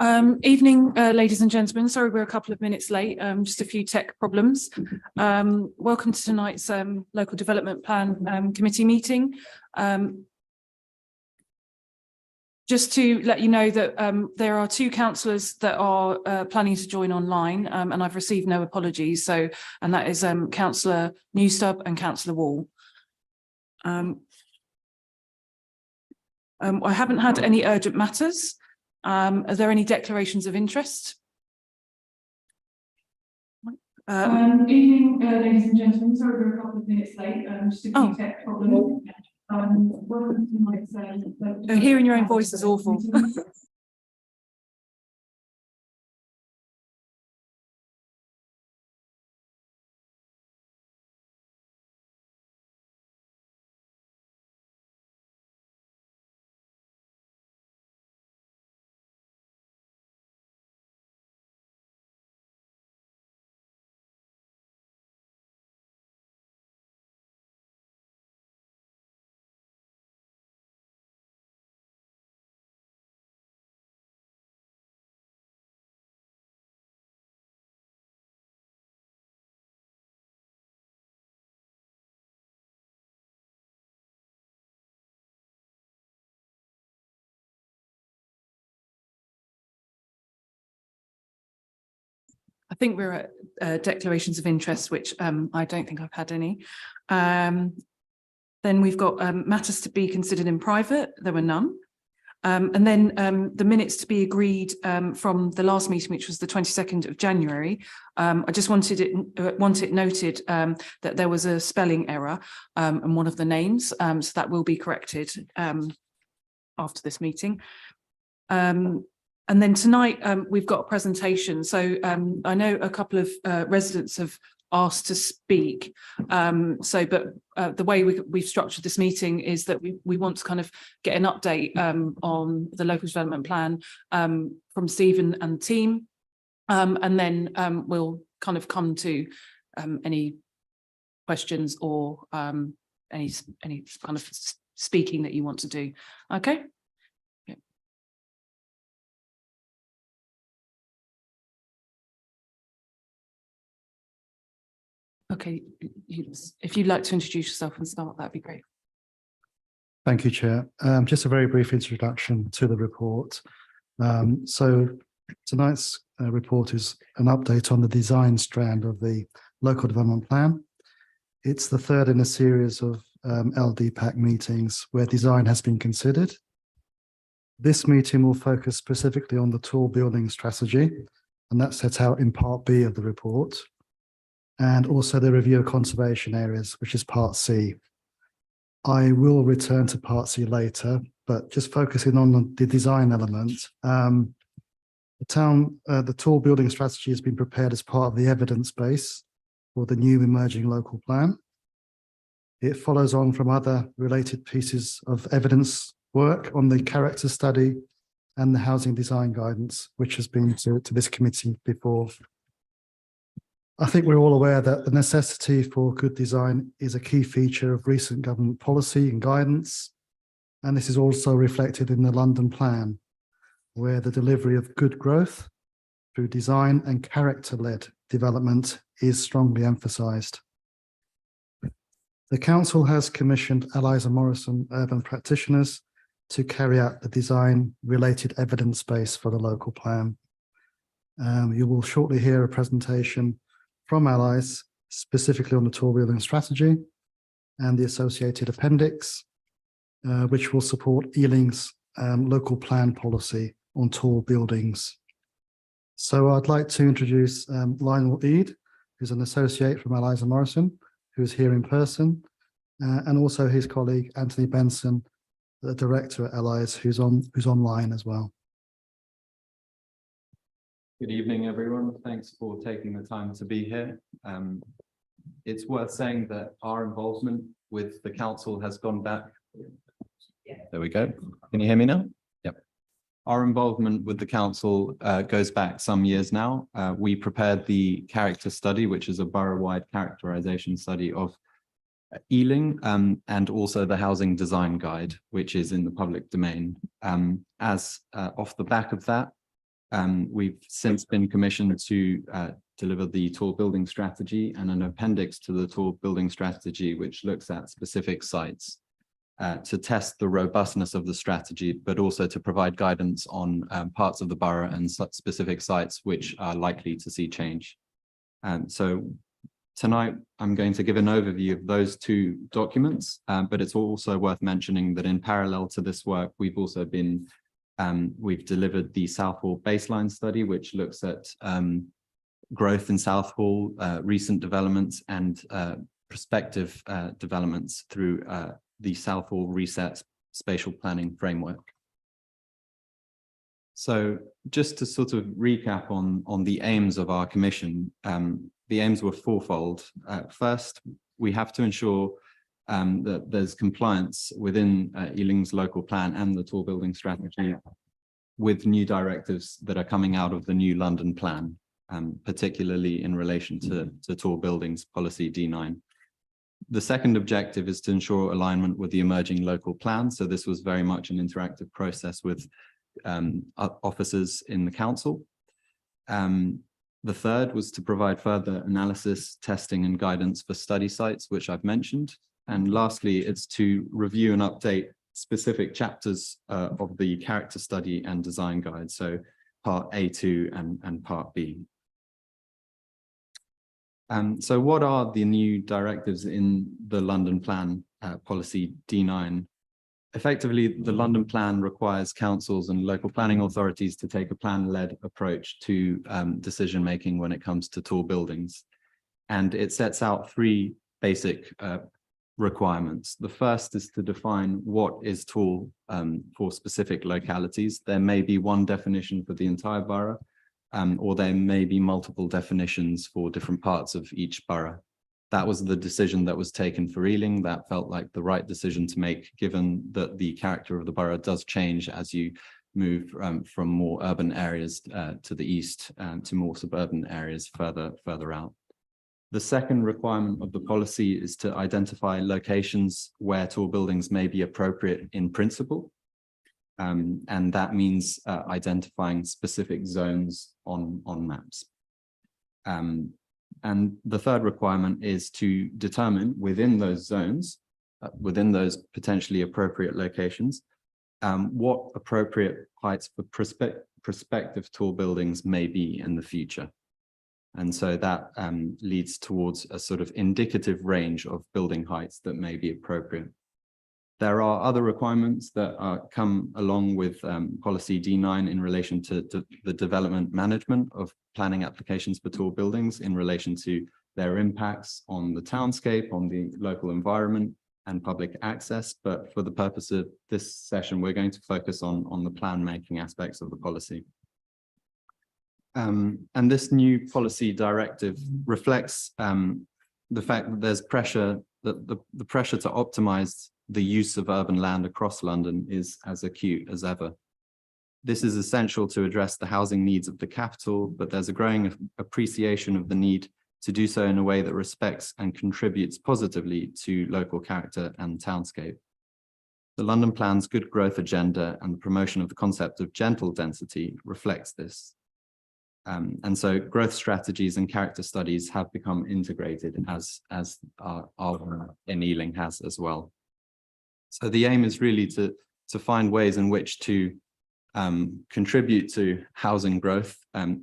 Evening, ladies and gentlemen. Sorry, we're a couple of minutes late. Just a few tech problems. Welcome to tonight's local development plan committee meeting. Just to let you know that there are two councillors that are planning to join online, and I've received no apologies. So, and that is Councillor Newstub and Councillor Wall. I haven't had any urgent matters. Are there any declarations of interest? Evening, ladies and gentlemen. Sorry, we're a couple of minutes late. Just a few tech problems. Welcome to my hearing your own voice is awful. I think we're at declarations of interest, which I don't think I've had any. Then we've got matters to be considered in private. There were none. And then the minutes to be agreed from the last meeting, which was the 22nd of January. I just want it noted that there was a spelling error in one of the names, so that will be corrected after this meeting. And then tonight we've got a presentation. So I know a couple of residents have asked to speak. But the way we've structured this meeting is that we want to kind of get an update on the local development plan from Stephen and the team. And then we'll kind of come to any questions or any kind of speaking that you want to do. Okay. Okay, if you'd like to introduce yourself and start, that'd be great. Thank you, Chair. Just a very brief introduction to the report. So tonight's report is an update on the design strand of the local development plan. It's the third in a series of LDPAC meetings where design has been considered. This meeting will focus specifically on the tall building strategy, and that's set out in Part B of the report, and also the review of conservation areas, which is Part C. I will return to Part C later, but just focusing on the design element. The tall building strategy has been prepared as part of the evidence base for the new emerging local plan. It follows on from other related pieces of evidence work on the character study and the housing design guidance, which has been to this committee before. I think we're all aware that the necessity for good design is a key feature of recent government policy and guidance. And this is also reflected in the London plan, where the delivery of good growth through design and character-led development is strongly emphasised. The council has commissioned Eliza Morrison Urban Practitioners to carry out the design-related evidence base for the local plan. You will shortly hear a presentation from Allies, specifically on the tall building strategy and the associated appendix, which will support Ealing's local plan policy on tall buildings. So I'd like to introduce Lionel Eade, who's an associate from Eliza Morrison, who is here in person, and also his colleague, Anthony Benson, the director at Allies, who's online as well. Good evening, everyone. Thanks for taking the time to be here. It's worth saying that our involvement with the council has gone back. There we go. Can you hear me now? Yep. Our involvement with the council goes back some years now. We prepared the character study, which is a borough-wide characterization study of Ealing, and also the housing design guide, which is in the public domain. Off the back of that, We've since been commissioned to deliver the tall building strategy and an appendix to the tall building strategy, which looks at specific sites to test the robustness of the strategy, but also to provide guidance on parts of the borough and specific sites which are likely to see change. So tonight, I'm going to give an overview of those two documents, but it's also worth mentioning that in parallel to this work, we've also been we've delivered the Southall baseline study, which looks at growth in Southall, recent developments and prospective developments through the Southall Reset Spatial Planning Framework. So just to sort of recap on the aims of our commission, the aims were fourfold. First, we have to ensure that there's compliance within Ealing's local plan and the tall building strategy with new directives that are coming out of the new London plan, particularly in relation to tall buildings policy D9. The second objective is to ensure alignment with the emerging local plan. So this was very much an interactive process with officers in the council. The third was to provide further analysis, testing and guidance for study sites, which I've mentioned. And lastly, it's to review and update specific chapters of the character study and design guide. So part A2 and part B. So what are the new directives in the London Plan policy D9? Effectively, the London Plan requires councils and local planning authorities to take a plan-led approach to decision-making when it comes to tall buildings. And it sets out three basic requirements. The first is to define what is tall for specific localities. There may be one definition for the entire borough, or there may be multiple definitions for different parts of each borough. That was the decision that was taken for Ealing. That felt like the right decision to make, given that the character of the borough does change as you move from more urban areas to the east to more suburban areas further out. The second requirement of the policy is to identify locations where tall buildings may be appropriate in principle. And that means identifying specific zones on maps. And the third requirement is to determine within those zones, within those potentially appropriate locations, what appropriate heights for prospective tall buildings may be in the future. And so that leads towards a sort of indicative range of building heights that may be appropriate. There are other requirements that come along with policy D9 in relation to the development management of planning applications for tall buildings in relation to their impacts on the townscape, on the local environment and public access. But for the purpose of this session, we're going to focus on the plan making aspects of the policy. And this new policy directive reflects the fact that there's pressure, that the pressure to optimize the use of urban land across London is as acute as ever. This is essential to address the housing needs of the capital, but there's a growing appreciation of the need to do so in a way that respects and contributes positively to local character and townscape. The London Plan's good growth agenda and the promotion of the concept of gentle density reflects this. And so growth strategies and character studies have become integrated as our in Ealing has as well. So the aim is really to find ways in which to contribute to housing growth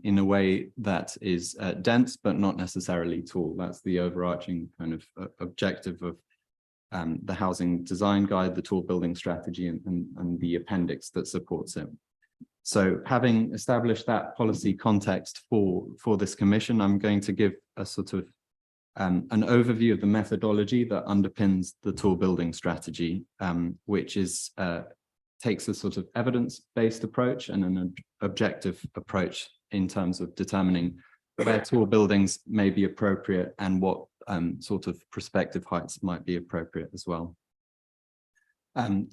in a way that is dense, but not necessarily tall. That's the overarching kind of objective of the housing design guide, the tall building strategy, and the appendix that supports it. So having established that policy context for this commission, I'm going to give a sort of an overview of the methodology that underpins the tall building strategy, which is takes a sort of evidence-based approach and an objective approach in terms of determining where tall buildings may be appropriate and what sort of prospective heights might be appropriate as well.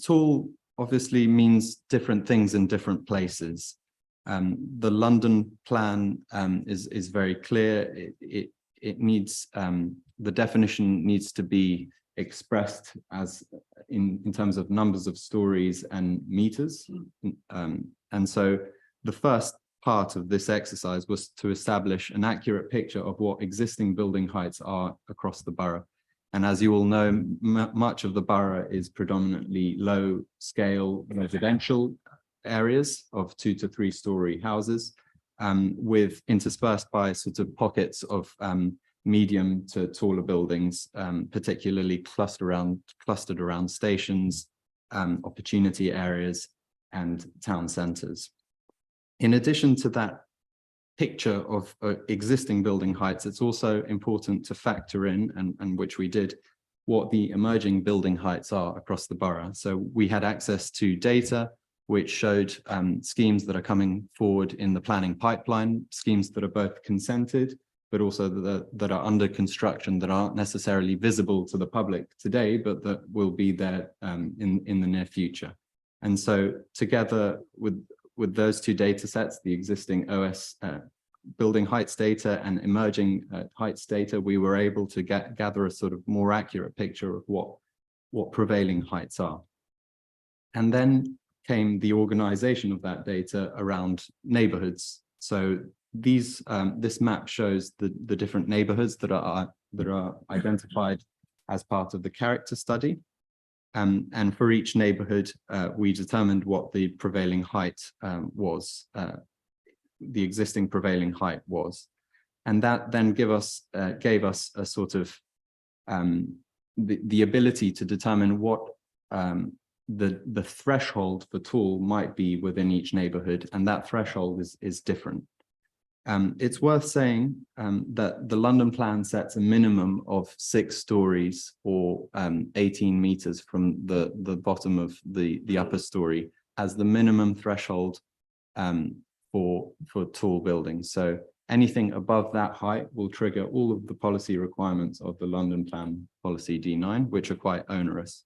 Tall obviously means different things in different places. The London plan is very clear. It needs, the definition needs to be expressed as in terms of numbers of stories and meters. And so the first part of this exercise was to establish an accurate picture of what existing building heights are across the borough. And as you all know, much of the borough is predominantly low scale residential areas of 2 to 3 story houses, with interspersed by sort of pockets of medium to taller buildings, particularly clustered around stations, opportunity areas, and town centres. In addition to that picture of existing building heights, it's also important to factor in, and which we did, what the emerging building heights are across the borough. So we had access to data which showed schemes that are coming forward in the planning pipeline, schemes that are both consented, but also that are under construction, that aren't necessarily visible to the public today, but that will be there in the near future. And so together with those two data sets, the existing OS building heights data and emerging heights data, we were able to gather a sort of more accurate picture of what prevailing heights are. And then came the organization of that data around neighborhoods. So this map shows the different neighborhoods that are identified as part of the character study. And for each neighborhood, we determined what the prevailing height was, the existing prevailing height was. And that then gave us a sort of the ability to determine what the threshold for tall might be within each neighborhood, and that threshold is different. It's worth saying that the London plan sets a minimum of 6 stories or 18 meters from the bottom of the upper story as the minimum threshold for tall buildings. So anything above that height will trigger all of the policy requirements of the London plan policy D9, which are quite onerous.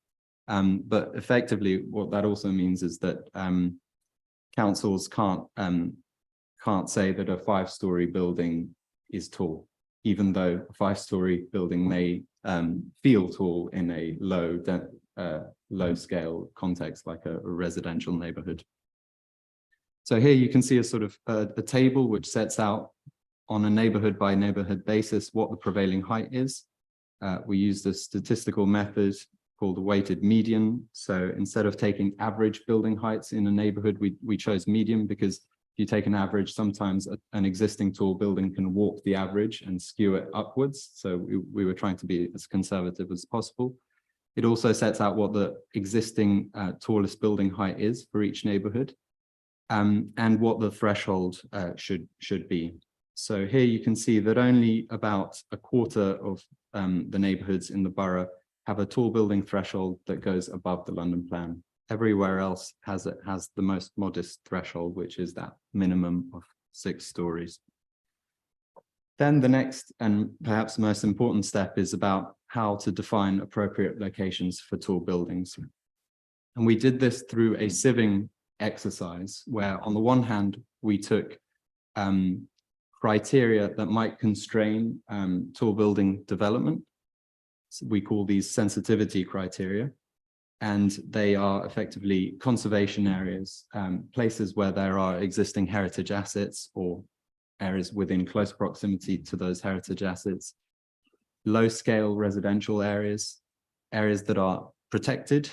But effectively, what that also means is that councils can't say that a 5-story building is tall, even though a 5-story building may feel tall in a low scale context like a residential neighborhood. So here you can see a sort of a table which sets out on a neighborhood by neighborhood basis what the prevailing height is. We use the statistical method called the weighted median. So instead of taking average building heights in a neighborhood, we chose median, because if you take an average, sometimes an existing tall building can warp the average and skew it upwards. So we were trying to be as conservative as possible. It also sets out what the existing tallest building height is for each neighborhood, and what the threshold should be. So here you can see that only about a quarter of the neighborhoods in the borough have a tall building threshold that goes above the London plan. Everywhere else has the most modest threshold, which is that minimum of 6 stories. Then the next and perhaps most important step is about how to define appropriate locations for tall buildings. And we did this through a sieving exercise where, on the one hand, we took criteria that might constrain tall building development. So we call these sensitivity criteria, and they are effectively conservation areas, places where there are existing heritage assets or areas within close proximity to those heritage assets, low scale residential areas, areas that are protected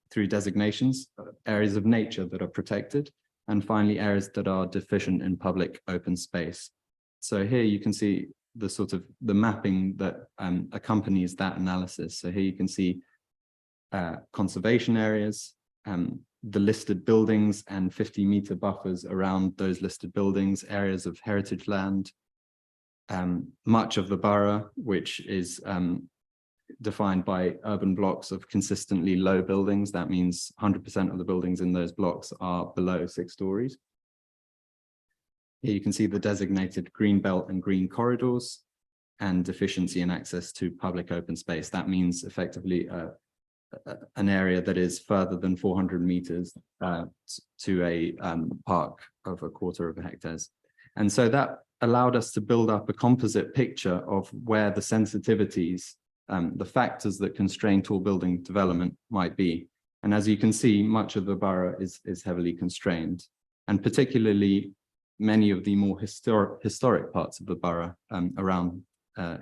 through designations, areas of nature that are protected, and finally areas that are deficient in public open space. So here you can see the sort of the mapping that accompanies that analysis. So here you can see conservation areas, the listed buildings and 50-meter buffers around those listed buildings, areas of heritage land, much of the borough, which is defined by urban blocks of consistently low buildings. That means 100% of the buildings in those blocks are below 6 stories. Here you can see the designated green belt and green corridors and deficiency in access to public open space. That means effectively an area that is further than 400 meters to a park of 1/4 hectares. And so that allowed us to build up a composite picture of where the sensitivities, the factors that constrain tall building development might be. And as you can see, much of the borough is heavily constrained. And particularly many of the more historic parts of the borough around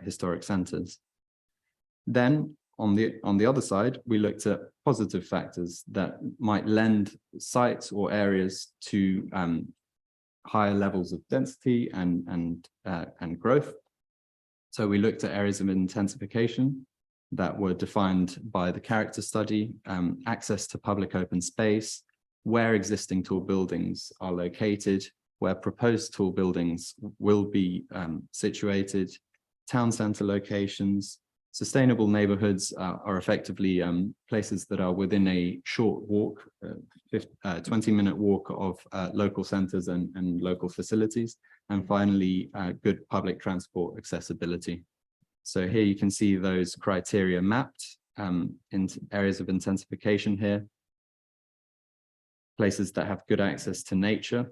historic centres. Then on the other side, we looked at positive factors that might lend sites or areas to higher levels of density and growth. So we looked at areas of intensification that were defined by the character study, access to public open space, where existing tall buildings are located, where proposed tall buildings will be situated, town centre locations. Sustainable neighbourhoods are effectively places that are within a short walk, 20-minute walk of local centres and local facilities. And finally, good public transport accessibility. So here you can see those criteria mapped in areas of intensification here. Places that have good access to nature.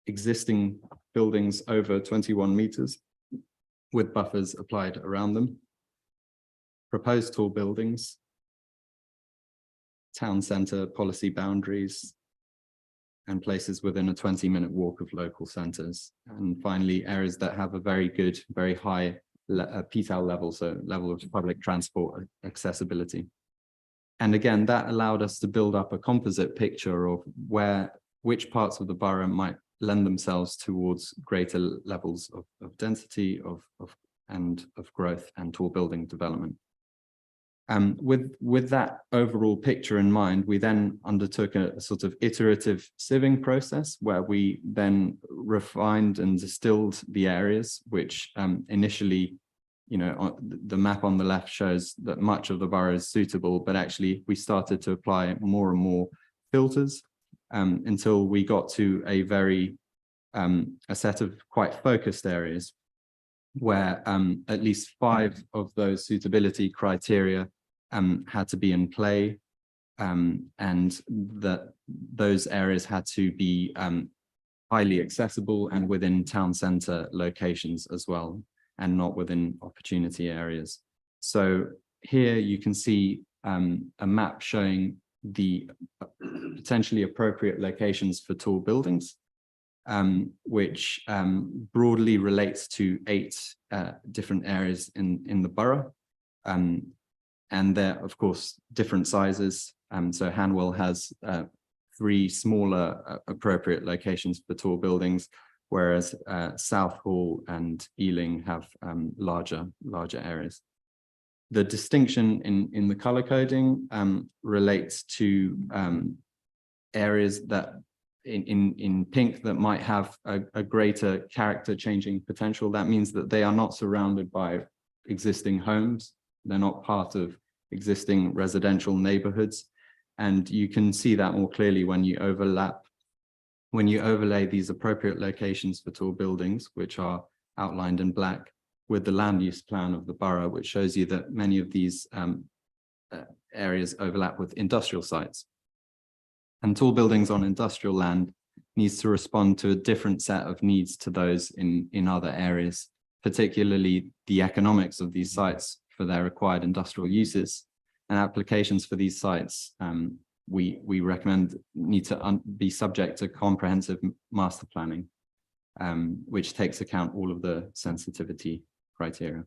Existing buildings over 21 metres with buffers applied around them. Proposed tall buildings. Town centre policy boundaries. And places within a 20-minute walk of local centres. And finally, areas that have a very good, very high PTAL level, so level of public transport accessibility. And again, that allowed us to build up a composite picture of which parts of the borough might lend themselves towards greater levels of density, and of growth and tall building development. With that overall picture in mind, we then undertook a sort of iterative sieving process where we then refined and distilled the areas, which initially, the map on the left shows that much of the borough is suitable, but actually we started to apply more and more filters until we got to a set of quite focused areas where at least 5 of those suitability criteria had to be in play, and that those areas had to be highly accessible and within town centre locations as well, and not within opportunity areas. So here you can see a map showing the potentially appropriate locations for tall buildings, which broadly relates to 8 different areas in the borough. And they're, of course, different sizes. So Hanwell has 3 smaller appropriate locations for tall buildings, whereas Southall and Ealing have larger areas. The distinction in the colour coding relates to areas that in pink that might have a greater character changing potential. That means that they are not surrounded by existing homes. They're not part of existing residential neighborhoods. And you can see that more clearly when you overlay these appropriate locations for tall buildings, which are outlined in black, with the land use plan of the borough, which shows you that many of these areas overlap with industrial sites. And tall buildings on industrial land needs to respond to a different set of needs to those in other areas, particularly the economics of these sites for their required industrial uses and applications for these sites. We recommend need to be subject to comprehensive master planning, which takes account all of the sensitivity criteria.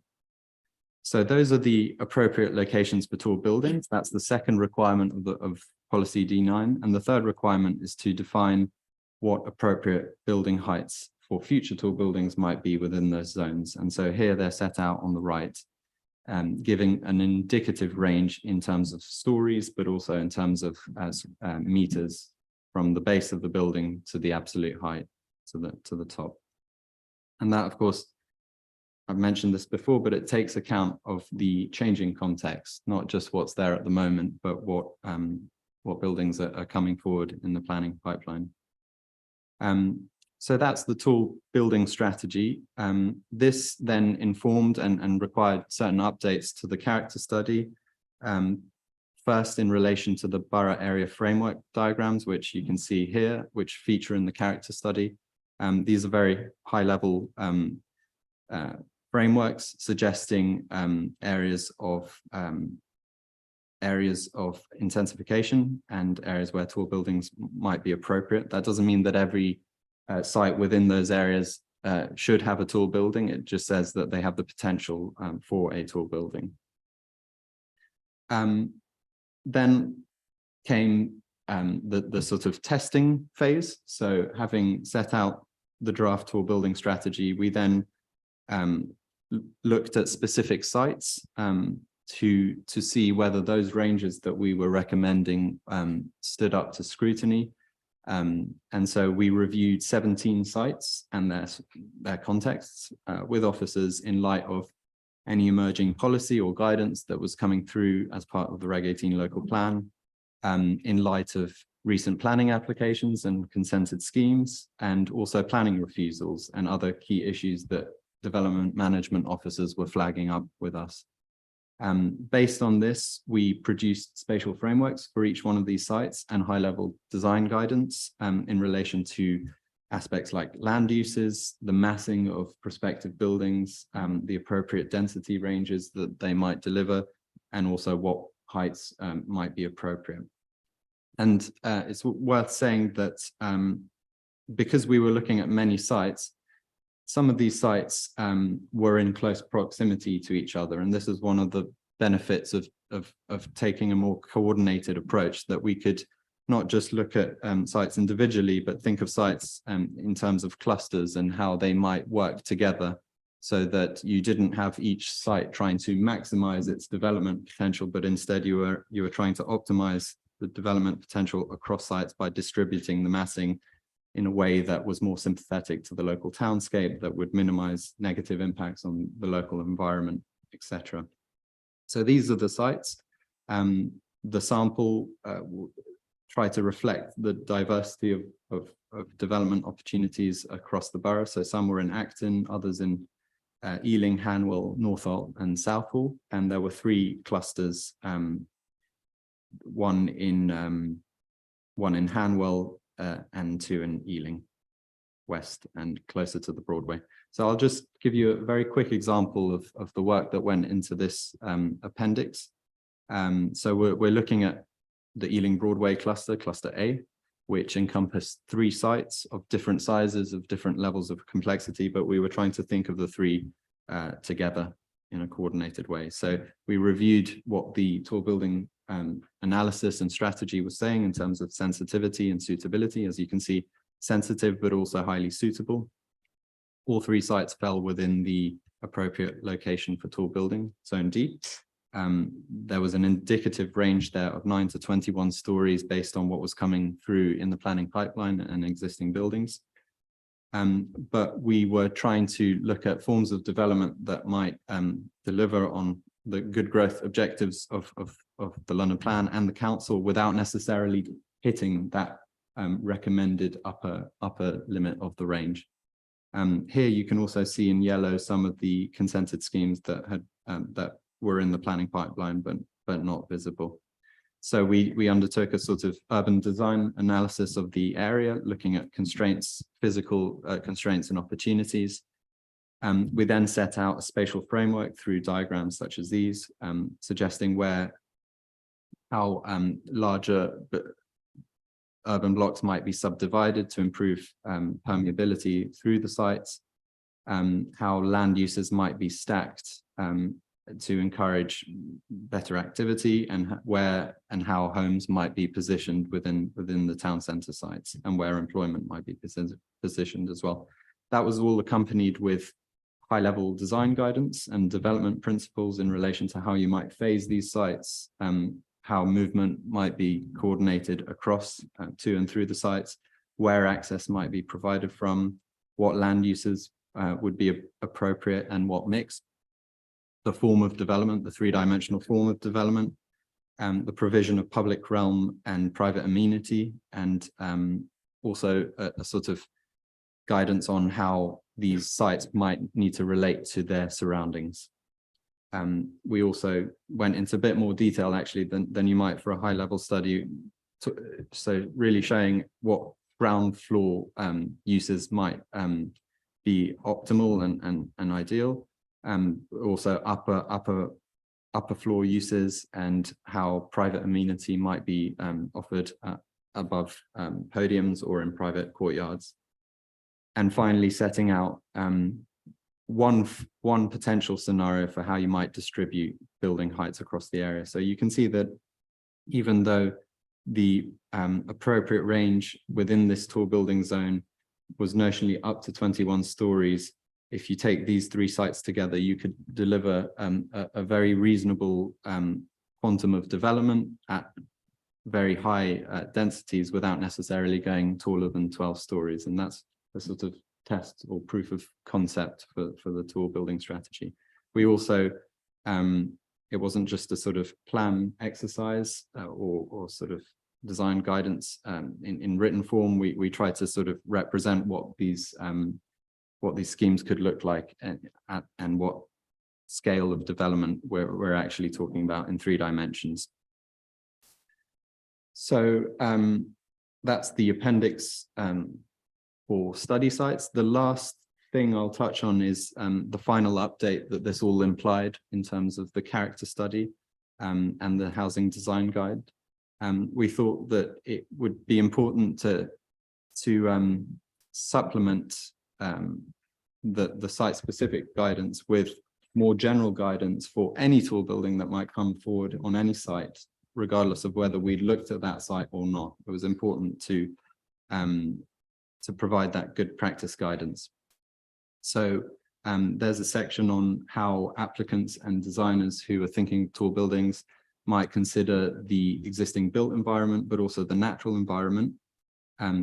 So those are the appropriate locations for tall buildings. That's the second requirement of policy D9. And the third requirement is to define what appropriate building heights for future tall buildings might be within those zones. And so here they're set out on the right, giving an indicative range in terms of stories, but also in terms of meters from the base of the building to the absolute height to the top. And that, of course, I've mentioned this before, but it takes account of the changing context, not just what's there at the moment, but what buildings are coming forward in the planning pipeline. So that's the tall building strategy. This then informed and required certain updates to the character study. First, in relation to the borough area framework diagrams, which you can see here, which feature in the character study. These are very high level frameworks suggesting areas of intensification and areas where tall buildings might be appropriate. That doesn't mean that every site within those areas should have a tall building. It just says that they have the potential for a tall building. Then came the sort of testing phase. So having set out the draft tall building strategy, we then looked at specific sites to see whether those ranges that we were recommending stood up to scrutiny. And so we reviewed 17 sites and their contexts with officers in light of any emerging policy or guidance that was coming through as part of the Reg 18 local plan, in light of recent planning applications and consented schemes, and also planning refusals and other key issues that development management officers were flagging up with us. Based on this, we produced spatial frameworks for each one of these sites and high-level design guidance in relation to aspects like land uses, the massing of prospective buildings, the appropriate density ranges that they might deliver, and also what heights might be appropriate. And it's worth saying that because we were looking at many sites, some of these sites were in close proximity to each other. And this is one of the benefits of taking a more coordinated approach, that we could not just look at sites individually, but think of sites in terms of clusters and how they might work together, so that you didn't have each site trying to maximize its development potential, but instead you were trying to optimize the development potential across sites by distributing the massing in a way that was more sympathetic to the local townscape, that would minimize negative impacts on the local environment, etc. So these are the sites. The sample try to reflect the diversity of development opportunities across the borough. So some were in Acton, others in Ealing, Hanwell, Northolt and Southall. And there were 3 clusters, one in Hanwell and 2 in Ealing West and closer to the Broadway. So I'll just give you a very quick example of the work that went into this appendix. So we're looking at the Ealing Broadway cluster, cluster A, which encompassed 3 sites of different sizes, of different levels of complexity, but we were trying to think of the 3 together in a coordinated way. So we reviewed what the tall building analysis and strategy was saying in terms of sensitivity and suitability. As you can see, sensitive, but also highly suitable. All 3 sites fell within the appropriate location for tall building, zone D. There was an indicative range there of 9 to 21 stories based on what was coming through in the planning pipeline and existing buildings. But we were trying to look at forms of development that might deliver on the good growth objectives of the London Plan and the council without necessarily hitting that recommended upper limit of the range. Here you can also see in yellow some of the consented schemes that had that were in the planning pipeline but not visible. So we undertook a sort of urban design analysis of the area, looking at constraints, physical constraints and opportunities. We then set out a spatial framework through diagrams such as these, suggesting how larger urban blocks might be subdivided to improve permeability through the sites, how land uses might be stacked to encourage better activity, and where and how homes might be positioned within the town centre sites, and where employment might be positioned as well. That was all accompanied with high-level design guidance and development principles in relation to how you might phase these sites, how movement might be coordinated across to and through the sites, where access might be provided from, what land uses would be appropriate and what mix, the form of development, the 3-dimensional form of development, the provision of public realm and private amenity, and also a sort of guidance on how these sites might need to relate to their surroundings. We also went into a bit more detail actually than you might for a high-level study, so really showing what ground floor uses might be optimal and ideal. Also upper floor uses, and how private amenity might be offered above podiums or in private courtyards. And finally, setting out one potential scenario for how you might distribute building heights across the area. So you can see that even though the appropriate range within this tall building zone was notionally up to 21 stories, if you take these three sites together, you could deliver a very reasonable quantum of development at very high densities without necessarily going taller than 12 stories. And that's a sort of test or proof of concept for the tall building strategy. We also, it wasn't just a sort of plan exercise or sort of design guidance in written form. We tried to sort of represent what these schemes could look like and what scale of development we're actually talking about in 3 dimensions. So that's the appendix for study sites. The last thing I'll touch on is the final update that this all implied in terms of the character study and the housing design guide. We thought that it would be important to supplement the site-specific guidance with more general guidance for any tall building that might come forward on any site, regardless of whether we looked at that site or not. It was important to provide that good practice guidance. So there's a section on how applicants and designers who are thinking tall buildings might consider the existing built environment, but also the natural environment,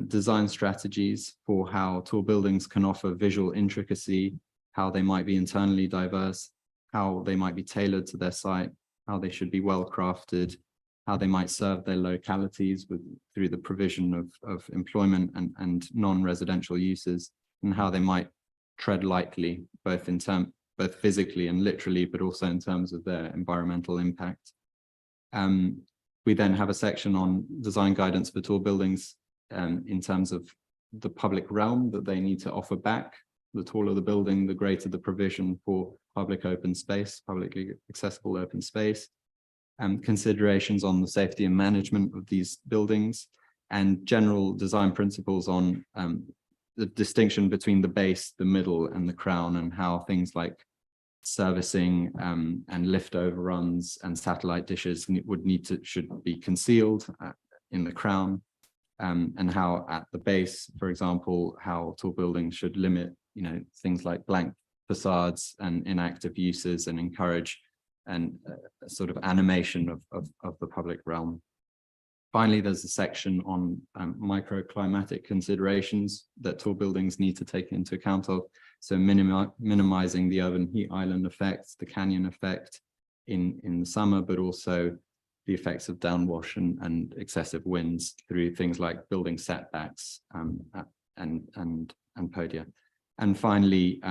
design strategies for how tall buildings can offer visual intricacy, how they might be internally diverse, how they might be tailored to their site, how they should be well crafted, how they might serve their localities through the provision of employment and non-residential uses, and how they might tread lightly, both physically and literally, but also in terms of their environmental impact. We then have a section on design guidance for tall buildings in terms of the public realm that they need to offer back. The taller the building, the greater the provision for public open space, publicly accessible open space. Considerations on the safety and management of these buildings, and general design principles on the distinction between the base, the middle, and the crown, and how things like servicing and lift overruns and satellite dishes should be concealed in the crown, and how at the base, for example, how tall buildings should limit, things like blank facades and inactive uses, and encourage and sort of animation of the public realm. Finally, there's a section on microclimatic considerations that tall buildings need to take into account of. So minimizing the urban heat island effect, the canyon effect in the summer, but also the effects of downwash and excessive winds through things like building setbacks and podia. And finally,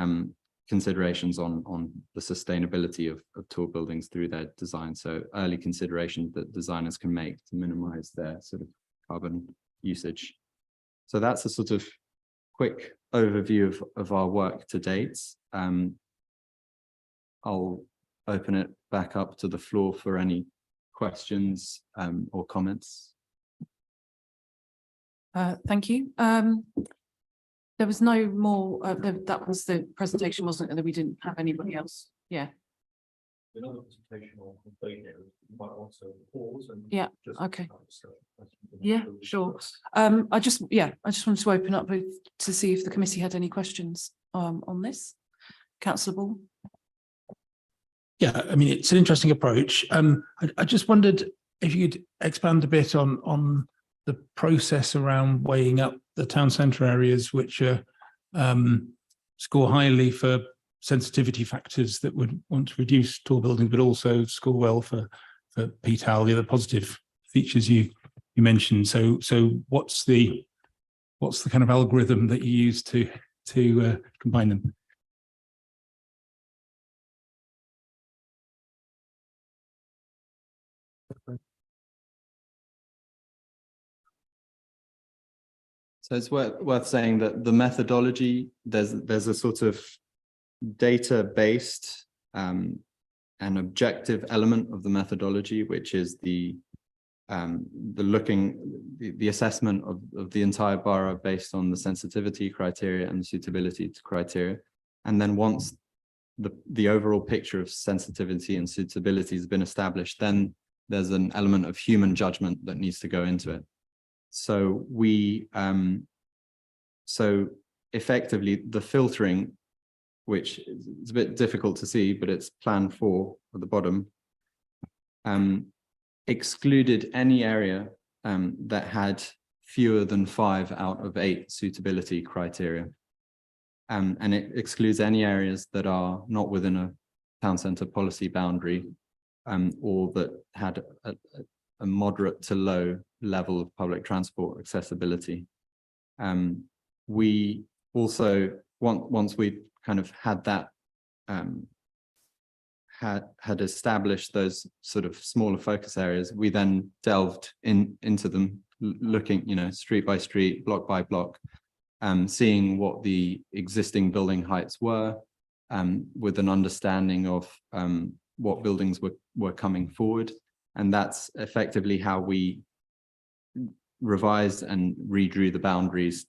considerations on the sustainability of tall buildings through their design. So early considerations that designers can make to minimize their sort of carbon usage. So that's a sort of quick overview of our work to date. I'll open it back up to the floor for any questions or comments. Thank you. There was no more, that was the presentation, wasn't it? That we didn't have anybody else. Yeah. Another presentation on complete areas, you might want to pause and Yeah, just okay. have a discussion. Yeah, sure. I just wanted to open up to see if the committee had any questions on this. Councillor Ball. Yeah, I mean, it's an interesting approach. I just wondered if you could expand a bit on the process around weighing up the town centre areas, which are score highly for sensitivity factors that would want to reduce tall buildings, but also score well for PTAL, the other positive features you mentioned. So what's the kind of algorithm that you use to combine them? So it's worth saying that the methodology, there's a sort of data-based and objective element of the methodology, which is the the assessment of the entire borough based on the sensitivity criteria and the suitability criteria. And then once the overall picture of sensitivity and suitability has been established, then there's an element of human judgment that needs to go into it. So so effectively the filtering, which is a bit difficult to see, but it's plan 4 at the bottom, excluded any area that had fewer than 5 out of 8 suitability criteria. And it excludes any areas that are not within a town centre policy boundary, or that had a moderate to low level of public transport accessibility. We also, once we kind of had that, had established those sort of smaller focus areas, we then delved into them, looking, you know, street by street, block by block, seeing what the existing building heights were, with an understanding of what buildings were coming forward. And that's effectively how we revised and redrew the boundaries,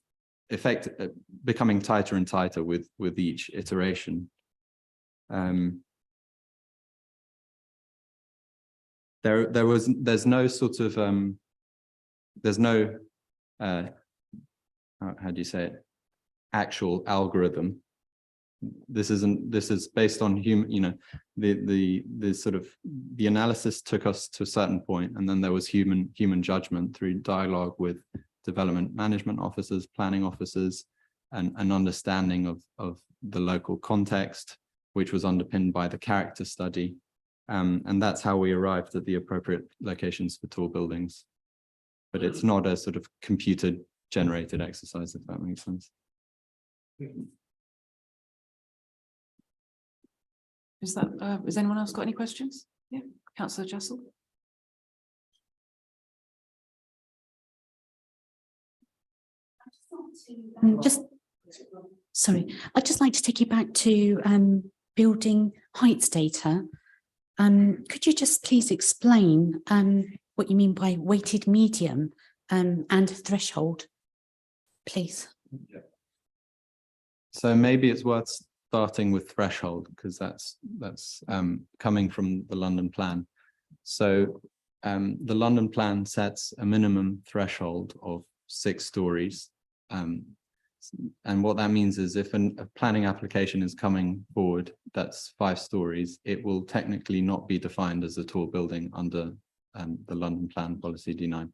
becoming tighter and tighter with each iteration. There's no sort of there's no how do you say it, actual algorithm. This is based on human, you know, the sort of the analysis took us to a certain point, and then there was human judgment through dialogue with development management officers, planning officers, and an understanding of the local context, which was underpinned by the character study. And that's how we arrived at the appropriate locations for tall buildings. But it's not a sort of computer generated exercise, if that makes sense. Has anyone else got any questions? Yeah, Councillor Jessel. I'd just like to take you back to building heights data. Could you just please explain what you mean by weighted medium and threshold, please? So maybe it's worth starting with threshold, because that's coming from the London plan. So the London plan sets a minimum threshold of 6 stories. And what that means is if a planning application is coming forward that's 5 stories, it will technically not be defined as a tall building under the London plan policy D9.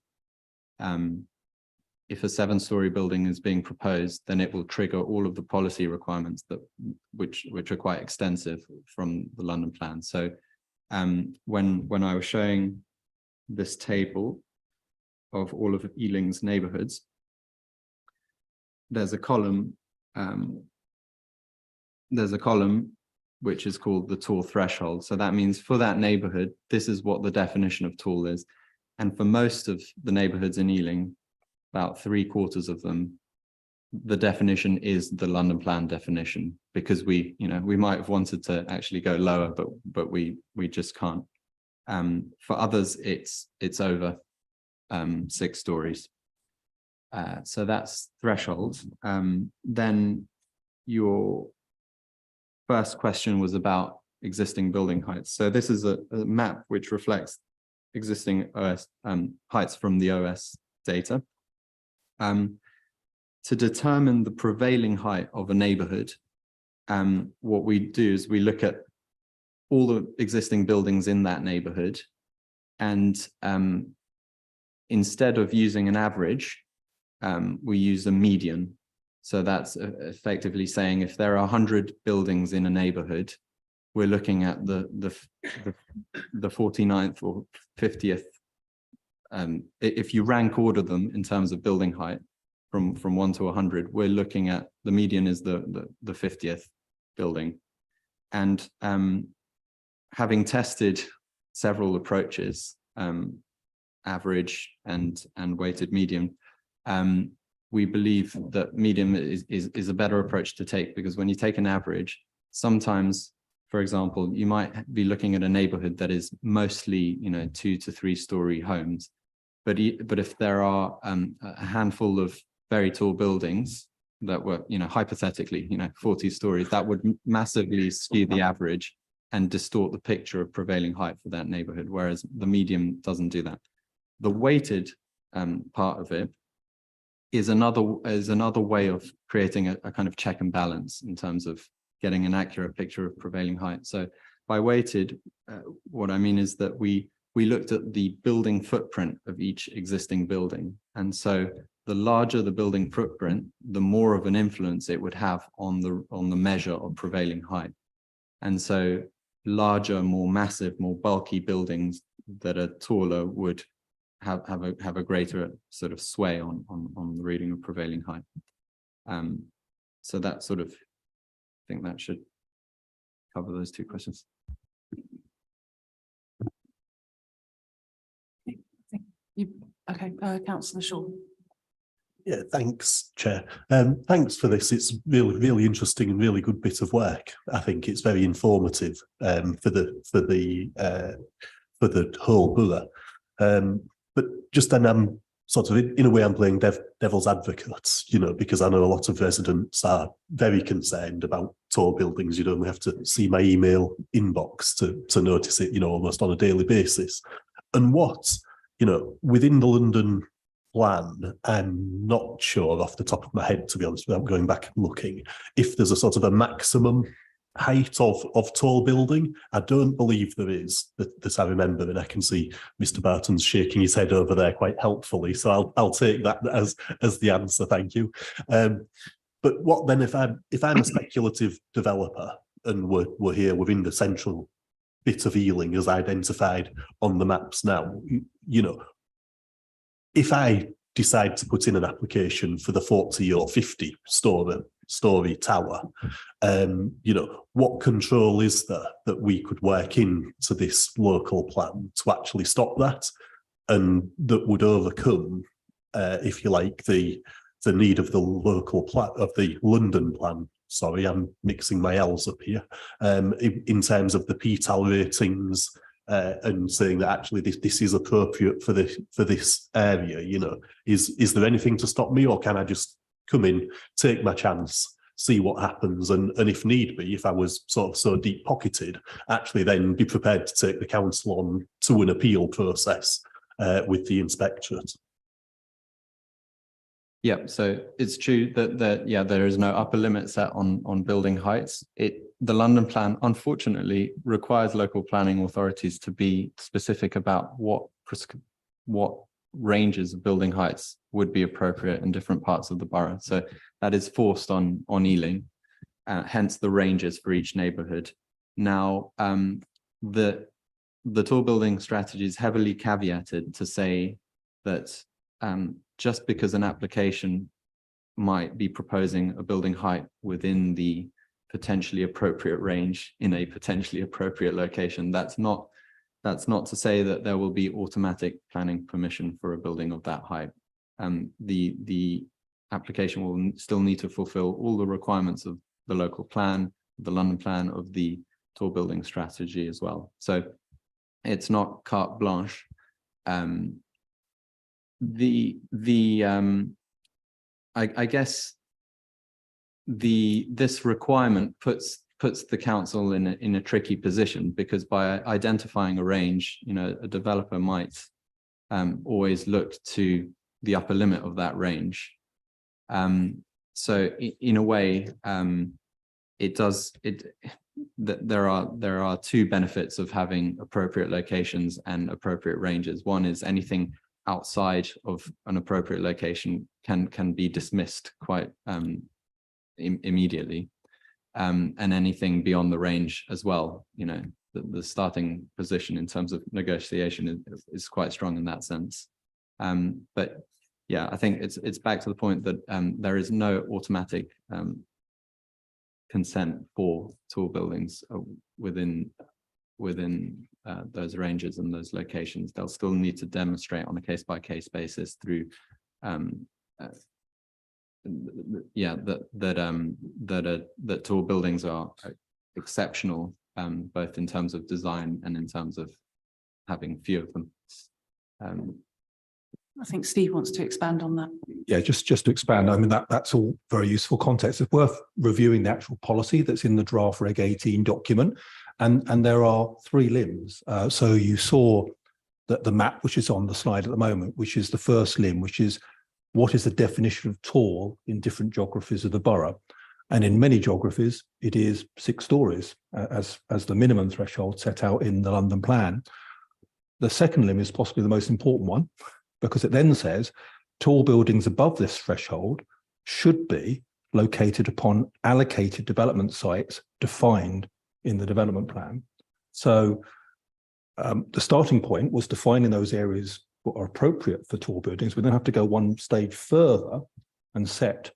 If a 7-story building is being proposed, then it will trigger all of the policy requirements which are quite extensive from the London plan. So when I was showing this table of all of Ealing's neighbourhoods, there's a column which is called the tall threshold. So that means for that neighborhood, this is what the definition of tall is. And for most of the neighborhoods in Ealing, about 3/4 of them, the definition is the London plan definition, because we might have wanted to actually go lower, but we just can't. For others, it's over 6 stories. So that's threshold. Then your first question was about existing building heights. So this is a map which reflects existing OS heights from the OS data. To determine the prevailing height of a neighborhood, what we do is we look at all the existing buildings in that neighborhood, and instead of using an average, we use a median. So that's effectively saying if there are 100 buildings in a neighborhood, we're looking at the 49th or 50th. If you rank order them in terms of building height from 1 to 100, we're looking at the median is the 50th building. And having tested several approaches, average and weighted median, we believe that medium is a better approach to take, because when you take an average, sometimes, for example, you might be looking at a neighborhood that is mostly 2 to 3 story homes, but if there are a handful of very tall buildings that were, you know, hypothetically, you know, 40 stories, that would massively skew the average and distort the picture of prevailing height for that neighborhood, whereas the medium doesn't do that. The weighted part of it is another way of creating a kind of check and balance in terms of getting an accurate picture of prevailing height. So by weighted, what I mean is that we looked at the building footprint of each existing building. And so the larger the building footprint, the more of an influence it would have on the measure of prevailing height. And so larger, more massive, more bulky buildings that are taller would have a greater sort of sway on the reading of prevailing height. So that sort of, I think that should cover those two questions. Okay, Councillor Shaw. Yeah, thanks, Chair. Thanks for this. It's really, really interesting and really good bit of work. I think it's very informative for the whole borough. But just then I'm sort of in a way I'm playing devil's advocate, you know, because I know a lot of residents are very concerned about tall buildings. You'd only have to see my email inbox to notice it, you know, almost on a daily basis. And what, you know, within the London plan, I'm not sure off the top of my head, to be honest, without going back and looking, if there's a sort of a maximum height of tall building. I don't believe there is that I remember, and I can see Mr. Barton's shaking his head over there quite helpfully, so I'll take that as the answer, thank you. But what then if I'm a speculative developer and we're here within the central bit of Ealing as identified on the maps now, you know, if I decide to put in an application for the 40 or 50 story tower, you know, what control is there that we could work into this local plan to actually stop that, and that would overcome, if you like, the need of the local plan, of the London plan. Sorry, I'm mixing my L's up here. In terms of the PTAL ratings, and saying that actually this is appropriate for this area, you know, is there anything to stop me, or can I just come in, take my chance, see what happens, and if need be, if I was sort of so deep pocketed, actually then be prepared to take the council on to an appeal process with the inspectorate? Yeah, so it's true that there is no upper limit set on building heights. The London plan, unfortunately, requires local planning authorities to be specific about what ranges of building heights would be appropriate in different parts of the borough. So that is forced on Ealing, hence the ranges for each neighbourhood. Now, the tall building strategy is heavily caveated to say that just because an application might be proposing a building height within the potentially appropriate range in a potentially appropriate location, that's not to say that there will be automatic planning permission for a building of that height. The application will still need to fulfill all the requirements of the local plan, the London plan, of the tall building strategy as well. So it's not carte blanche. I guess this requirement puts the council in a tricky position, because by identifying a range, you know, a developer might always look to the upper limit of that range. So in a way, there are two benefits of having appropriate locations and appropriate ranges. One is anything outside of an appropriate location can be dismissed quite immediately, and anything beyond the range as well, you know, the starting position in terms of negotiation is quite strong in that sense. But yeah, I think it's back to the point that there is no automatic consent for tall buildings within those ranges and those locations. They'll still need to demonstrate on a case-by-case basis through that tall buildings are exceptional, both in terms of design and in terms of having few of them. I think Steve wants to expand on that. Yeah, just to expand, I mean, that's all very useful context. It's worth reviewing the actual policy that's in the draft Reg 18 document. And there are 3 limbs. So you saw that the map, which is on the slide at the moment, which is the first limb, which is what is the definition of tall in different geographies of the borough. And in many geographies, it is 6 stories as the minimum threshold set out in the London plan. The second limb is possibly the most important one, because it then says tall buildings above this threshold should be located upon allocated development sites defined in the development plan. So the starting point was defining those areas that are appropriate for tall buildings. We then have to go one stage further and set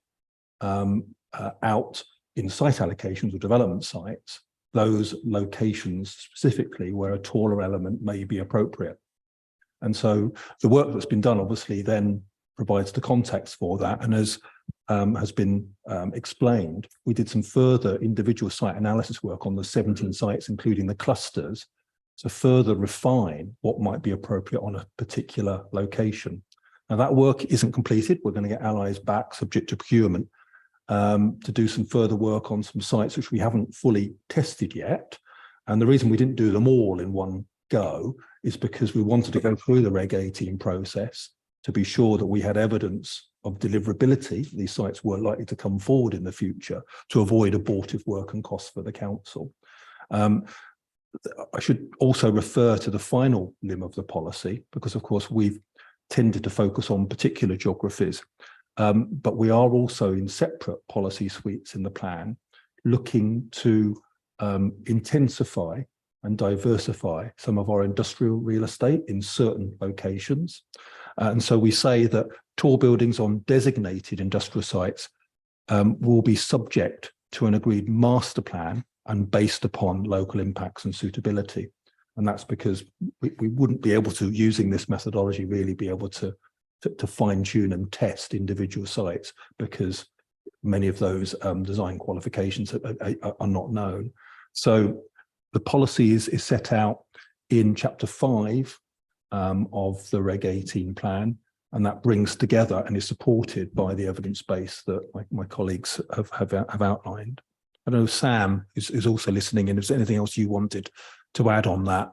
out in site allocations or development sites those locations specifically where a taller element may be appropriate. And so the work that's been done obviously then provides the context for that. And as has been explained, we did some further individual site analysis work on the 17 sites, including the clusters, to further refine what might be appropriate on a particular location. Now that work isn't completed. We're going to get allies back subject to procurement to do some further work on some sites which we haven't fully tested yet. And the reason we didn't do them all in one go is because we wanted to go through the Reg 18 process to be sure that we had evidence of deliverability. These sites were likely to come forward in the future to avoid abortive work and costs for the council. I should also refer to the final limb of the policy, because of course we've tended to focus on particular geographies, but we are also in separate policy suites in the plan looking to intensify and diversify some of our industrial real estate in certain locations. And so we say that tall buildings on designated industrial sites will be subject to an agreed master plan and based upon local impacts and suitability. And that's because we wouldn't be able to, using this methodology, really be able to fine tune and test individual sites, because many of those design qualifications are not known. So the policy is set out in chapter 5 of the Reg 18 plan, and that brings together and is supported by the evidence base that my colleagues have outlined. I know Sam is also listening, and if there's anything else you wanted to add on that.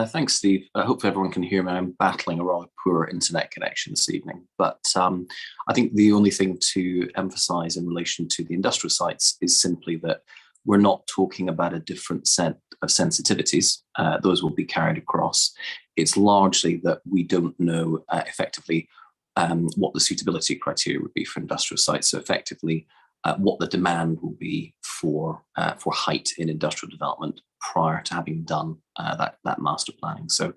Thanks, Steve. I hope everyone can hear me. I'm battling a rather poor internet connection this evening, but I think the only thing to emphasize in relation to the industrial sites is simply that we're not talking about a different set of sensitivities. Those will be carried across. It's largely that we don't know effectively what the suitability criteria would be for industrial sites. So effectively, what the demand will be for height in industrial development prior to having done that master planning. So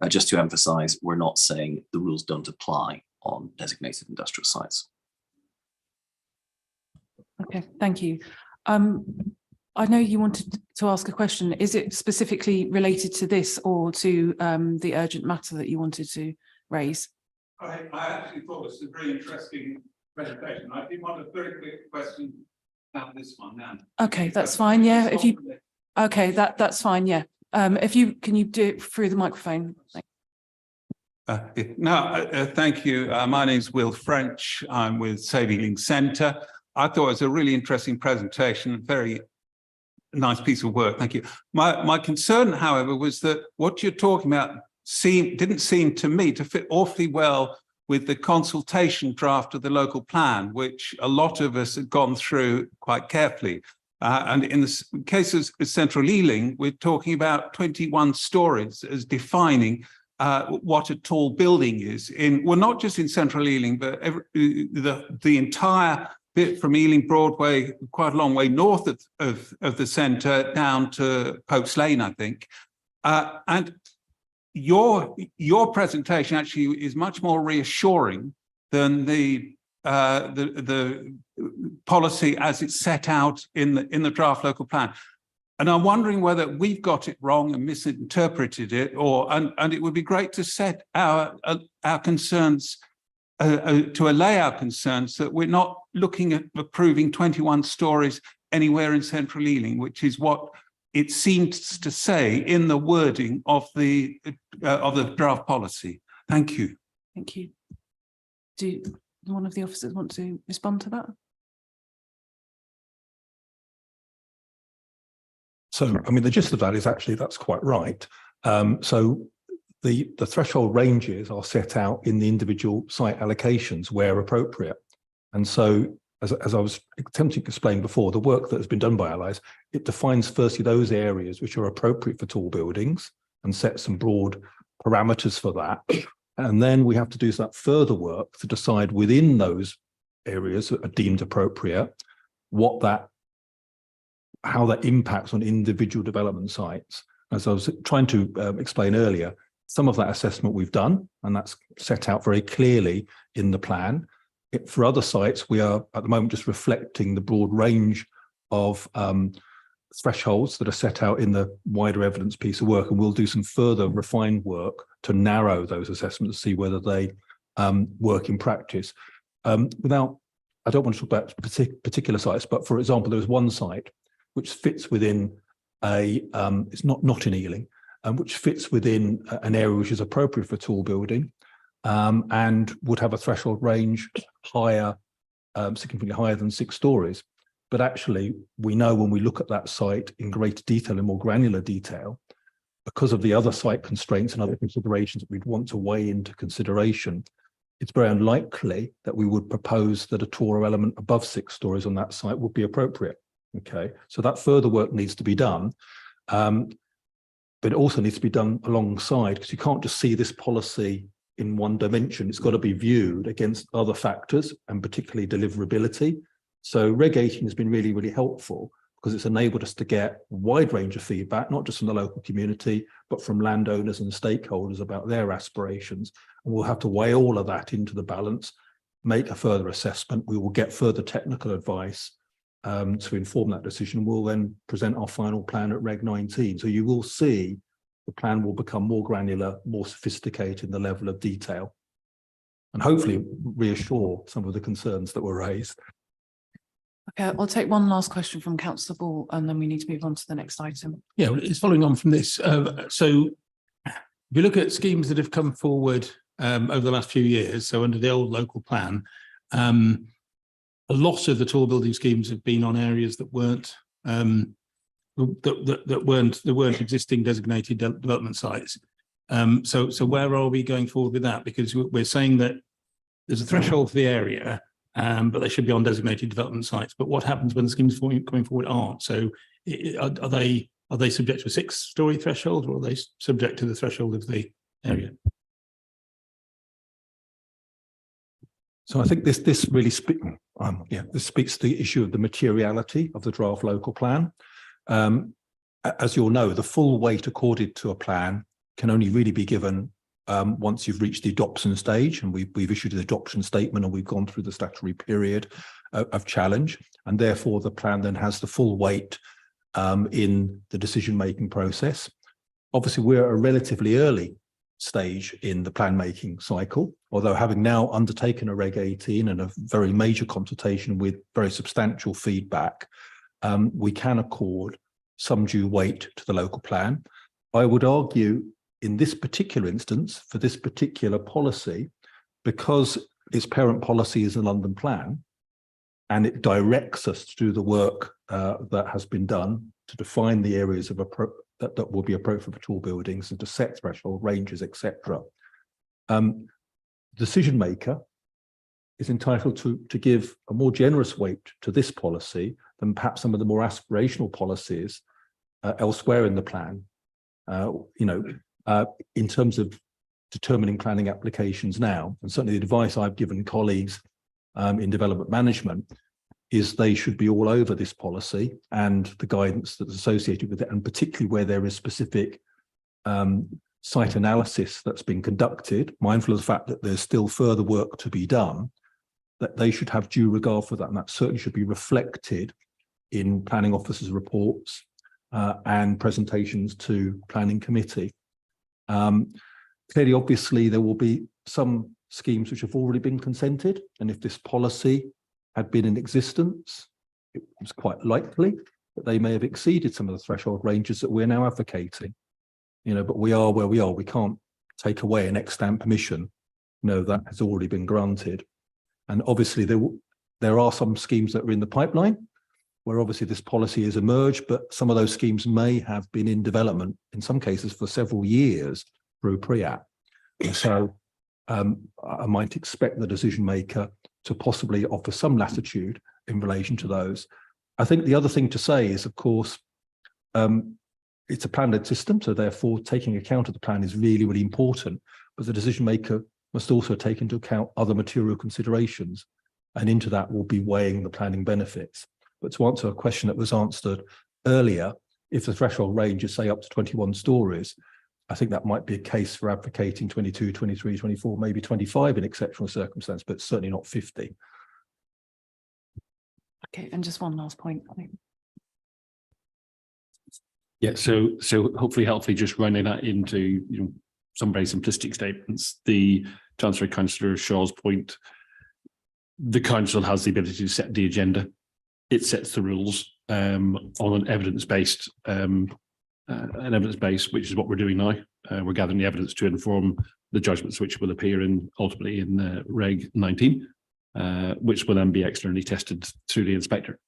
just to emphasize, we're not saying the rules don't apply on designated industrial sites. Okay, thank you. I know you wanted to ask a question. Is it specifically related to this or to the urgent matter that you wanted to raise? I actually thought it was a very interesting presentation. I did want a very quick question about this one now. Okay, that's fine. Yeah, if you, okay, that's fine. Yeah. If you, can you do it through the microphone? Thank you. My name is Will French. I'm with Saving Link Centre. I thought it was a really interesting presentation, very nice piece of work. Thank you. My concern, however, was that what you're talking about didn't seem to me to fit awfully well with the consultation draft of the local plan, which a lot of us have gone through quite carefully. And in the case of Central Ealing, we're talking about 21 stories as defining what a tall building is. Well, not just in Central Ealing, but the entire bit from Ealing Broadway, quite a long way north of the centre, down to Pope's Lane, I think. And your presentation actually is much more reassuring than the policy as it's set out in the draft local plan. And I'm wondering whether we've got it wrong and misinterpreted it, and it would be great to set our concerns, to allay our concerns that we're not looking at approving 21 stories anywhere in Central Ealing, which is what it seems to say in the wording of the draft policy. Thank you. Thank you. Do one of the officers want to respond to that? So, I mean, the gist of that is actually that's quite right. So the threshold ranges are set out in the individual site allocations where appropriate. And so, as I was attempting to explain before, the work that has been done by Allies, it defines firstly those areas which are appropriate for tall buildings and sets some broad parameters for that. And then we have to do some further work to decide within those areas that are deemed appropriate, how that impacts on individual development sites. As I was trying to explain earlier, some of that assessment we've done, and that's set out very clearly in the plan. For other sites, we are at the moment just reflecting the broad range of thresholds that are set out in the wider evidence piece of work, and we'll do some further refined work to narrow those assessments to see whether they work in practice. I don't want to talk about particular sites, but for example, there was one site which fits within it's not in Ealing, which fits within an area which is appropriate for tall building, and would have a threshold range higher, significantly higher than 6 stories. But actually, we know when we look at that site in greater detail, in more granular detail, because of the other site constraints and other considerations that we'd want to weigh into consideration, it's very unlikely that we would propose that a taller element above 6 stories on that site would be appropriate. Okay, so that further work needs to be done, but it also needs to be done alongside, because you can't just see this policy in one dimension. It's got to be viewed against other factors, and particularly deliverability. So Reg 18 has been really, really helpful because it's enabled us to get a wide range of feedback, not just from the local community, but from landowners and stakeholders about their aspirations. And we'll have to weigh all of that into the balance, make a further assessment. We will get further technical advice to inform that decision. We'll then present our final plan at Reg 19. So you will see the plan will become more granular, more sophisticated in the level of detail, and hopefully reassure some of the concerns that were raised. Okay, I'll take one last question from Councillor Ball, and then we need to move on to the next item. Yeah, well, it's following on from this. So if you look at schemes that have come forward over the last few years, so under the old local plan, a lot of the tall building schemes have been on areas that weren't weren't existing designated development sites. So where are we going forward with that? Because we're saying that there's a threshold for the area, but they should be on designated development sites. But what happens when the schemes coming forward aren't? So are they subject to a 6-story threshold, or are they subject to the threshold of the area? So I think this really speaks to the issue of the materiality of the draft local plan. As you'll know, the full weight accorded to a plan can only really be given once you've reached the adoption stage, and we've issued an adoption statement and we've gone through the statutory period of challenge, and therefore the plan then has the full weight in the decision-making process. Obviously, we're at a relatively early stage in the plan making cycle, although having now undertaken a Reg 18 and a very major consultation with very substantial feedback, we can accord some due weight to the local plan. I would argue in this particular instance, for this particular policy, because its parent policy is a London plan, and it directs us to do the work that has been done to define the areas of that will be appropriate for tall buildings and to set threshold ranges, etc. Decision maker is entitled to give a more generous weight to this policy than perhaps some of the more aspirational policies elsewhere in the plan. In terms of determining planning applications now, and certainly the advice I've given colleagues in development management is they should be all over this policy and the guidance that's associated with it, and particularly where there is specific site analysis that's been conducted, mindful of the fact that there's still further work to be done, that they should have due regard for that, and that certainly should be reflected in planning officers' reports and presentations to planning committee. Clearly, obviously, there will be some schemes which have already been consented, and if this policy had been in existence, it was quite likely that they may have exceeded some of the threshold ranges that we're now advocating. But we are where we are. We can't take away an extant permission, no, that has already been granted. And obviously there are some schemes that are in the pipeline where obviously this policy has emerged, but some of those schemes may have been in development, in some cases for several years through PREAP. And so I might expect the decision maker to possibly offer some latitude in relation to those. I think the other thing to say is, of course, it's a plan-led system, so therefore taking account of the plan is really, really important. But the decision maker must also take into account other material considerations, and into that will be weighing the planning benefits. But to answer a question that was answered earlier, if the threshold range is say up to 21 stories, I think that might be a case for advocating 22, 23, 24, maybe 25 in exceptional circumstance, but certainly not 50. Okay, and just one last point. Yeah, so hopefully just running that into some very simplistic statements. The to answer Councillor Shaw's point, the council has the ability to set the agenda. It sets the rules on an evidence-based, which is what we're doing now. We're gathering the evidence to inform the judgments which will appear ultimately in Reg 19, which will then be externally tested through the inspector.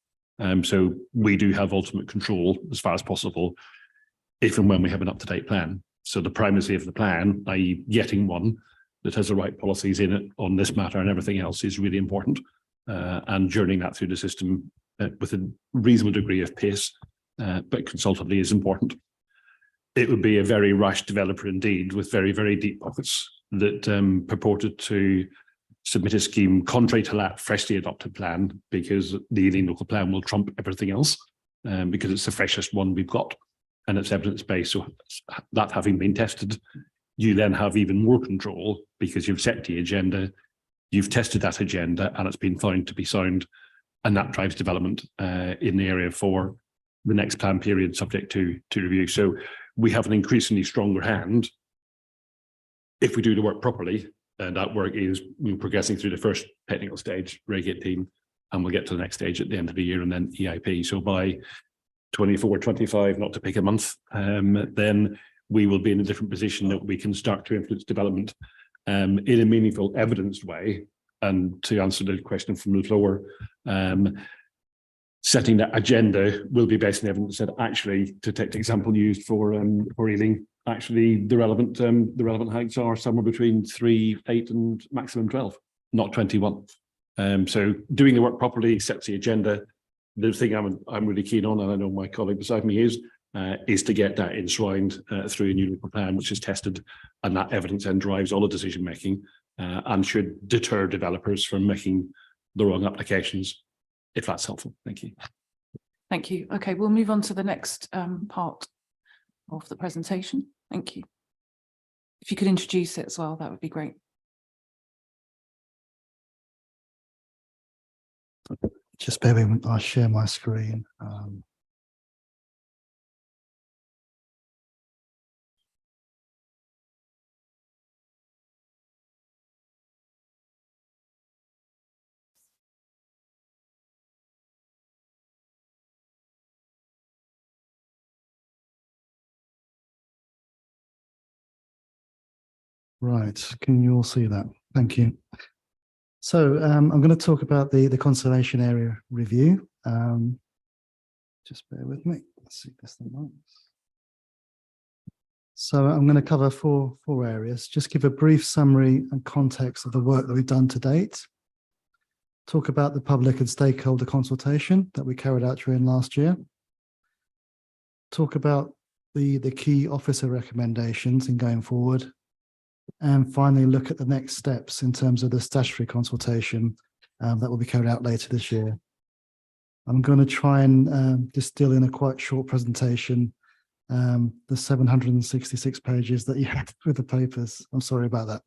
So we do have ultimate control as far as possible if and when we have an up-to-date plan. So the primacy of the plan, i.e. getting one that has the right policies in it on this matter and everything else, is really important. And journeying that through the system with a reasonable degree of pace, but consultatively is important. It would be a very rash developer indeed, with very, very deep pockets, that purported to submit a scheme contrary to that freshly adopted plan, because the Ealing local plan will trump everything else, because it's the freshest one we've got and it's evidence-based. So that having been tested, you then have even more control because you've set the agenda, you've tested that agenda and it's been found to be sound, and that drives development in the area for the next plan period subject to review. So we have an increasingly stronger hand if we do the work properly. And that work is progressing through the first technical stage, Reg 18, and we'll get to the next stage at the end of the year, and then EIP. So by 24, 25, not to pick a month, then we will be in a different position that we can start to influence development in a meaningful, evidenced way. And to answer the question from the floor, setting that agenda will be based on evidence that actually, to take the example used for Ealing, actually the relevant heights are somewhere between 3, 8 and maximum 12, not 21. So doing the work properly sets the agenda. The thing I'm really keen on, and I know my colleague beside me is to get that enshrined through a new local plan, which is tested, and that evidence then drives all the decision making and should deter developers from making the wrong applications, if that's helpful. Thank you. Thank you. Okay, we'll move on to the next part of the presentation. Thank you. If you could introduce it as well, that would be great. Just bear with me, I'll share my screen. Right, can you all see that? Thank you. So I'm going to talk about the conservation area review. Just bear with me. Let's see this thing works. So I'm going to cover four areas. Just give a brief summary and context of the work that we've done to date. Talk about the public and stakeholder consultation that we carried out during last year. Talk about the key officer recommendations in going forward. And finally, look at the next steps in terms of the statutory consultation that will be carried out later this year. I'm going to try and distill in a quite short presentation the 766 pages that you had with the papers. I'm sorry about that.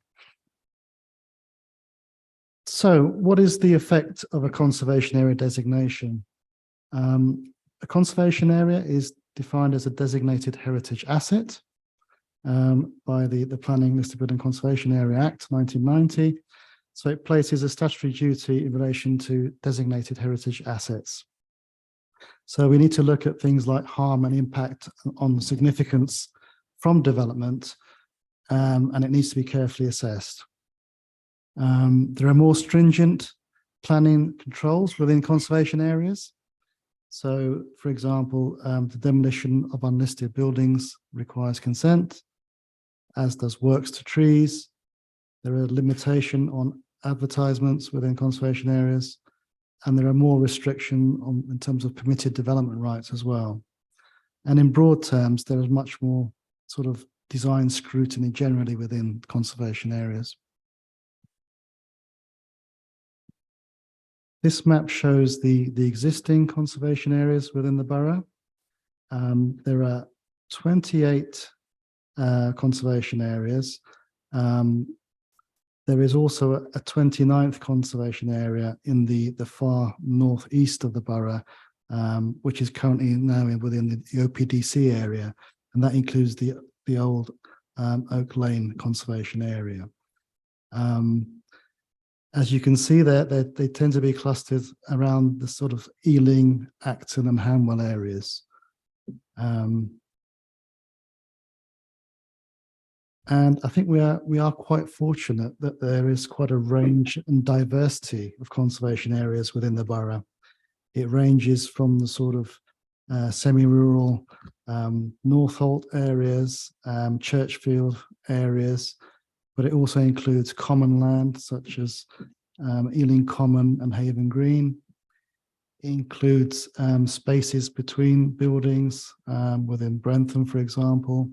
So what is the effect of a conservation area designation? A conservation area is defined as a designated heritage asset by the Planning, Listed Building Conservation Area Act 1990. So it places a statutory duty in relation to designated heritage assets. So we need to look at things like harm and impact on significance from development, and it needs to be carefully assessed. There are more stringent planning controls within conservation areas. So, for example, the demolition of unlisted buildings requires consent, as does works to trees. There are limitations on advertisements within conservation areas, and there are more restrictions in terms of permitted development rights as well. And in broad terms, there is much more sort of design scrutiny generally within conservation areas. This map shows the existing conservation areas within the borough. There are 28 conservation areas. There is also a 29th conservation area in the far northeast of the borough, which is currently now within the OPDC area, and that includes the old Oak Lane conservation area. As you can see there, they tend to be clustered around the sort of Ealing, Acton and Hanwell areas. And I think we are quite fortunate that there is quite a range and diversity of conservation areas within the borough. It ranges from the sort of semi-rural Northolt areas, Churchfield areas, but it also includes common land such as Ealing Common and Haven Green. It includes spaces between buildings within Brentham, for example.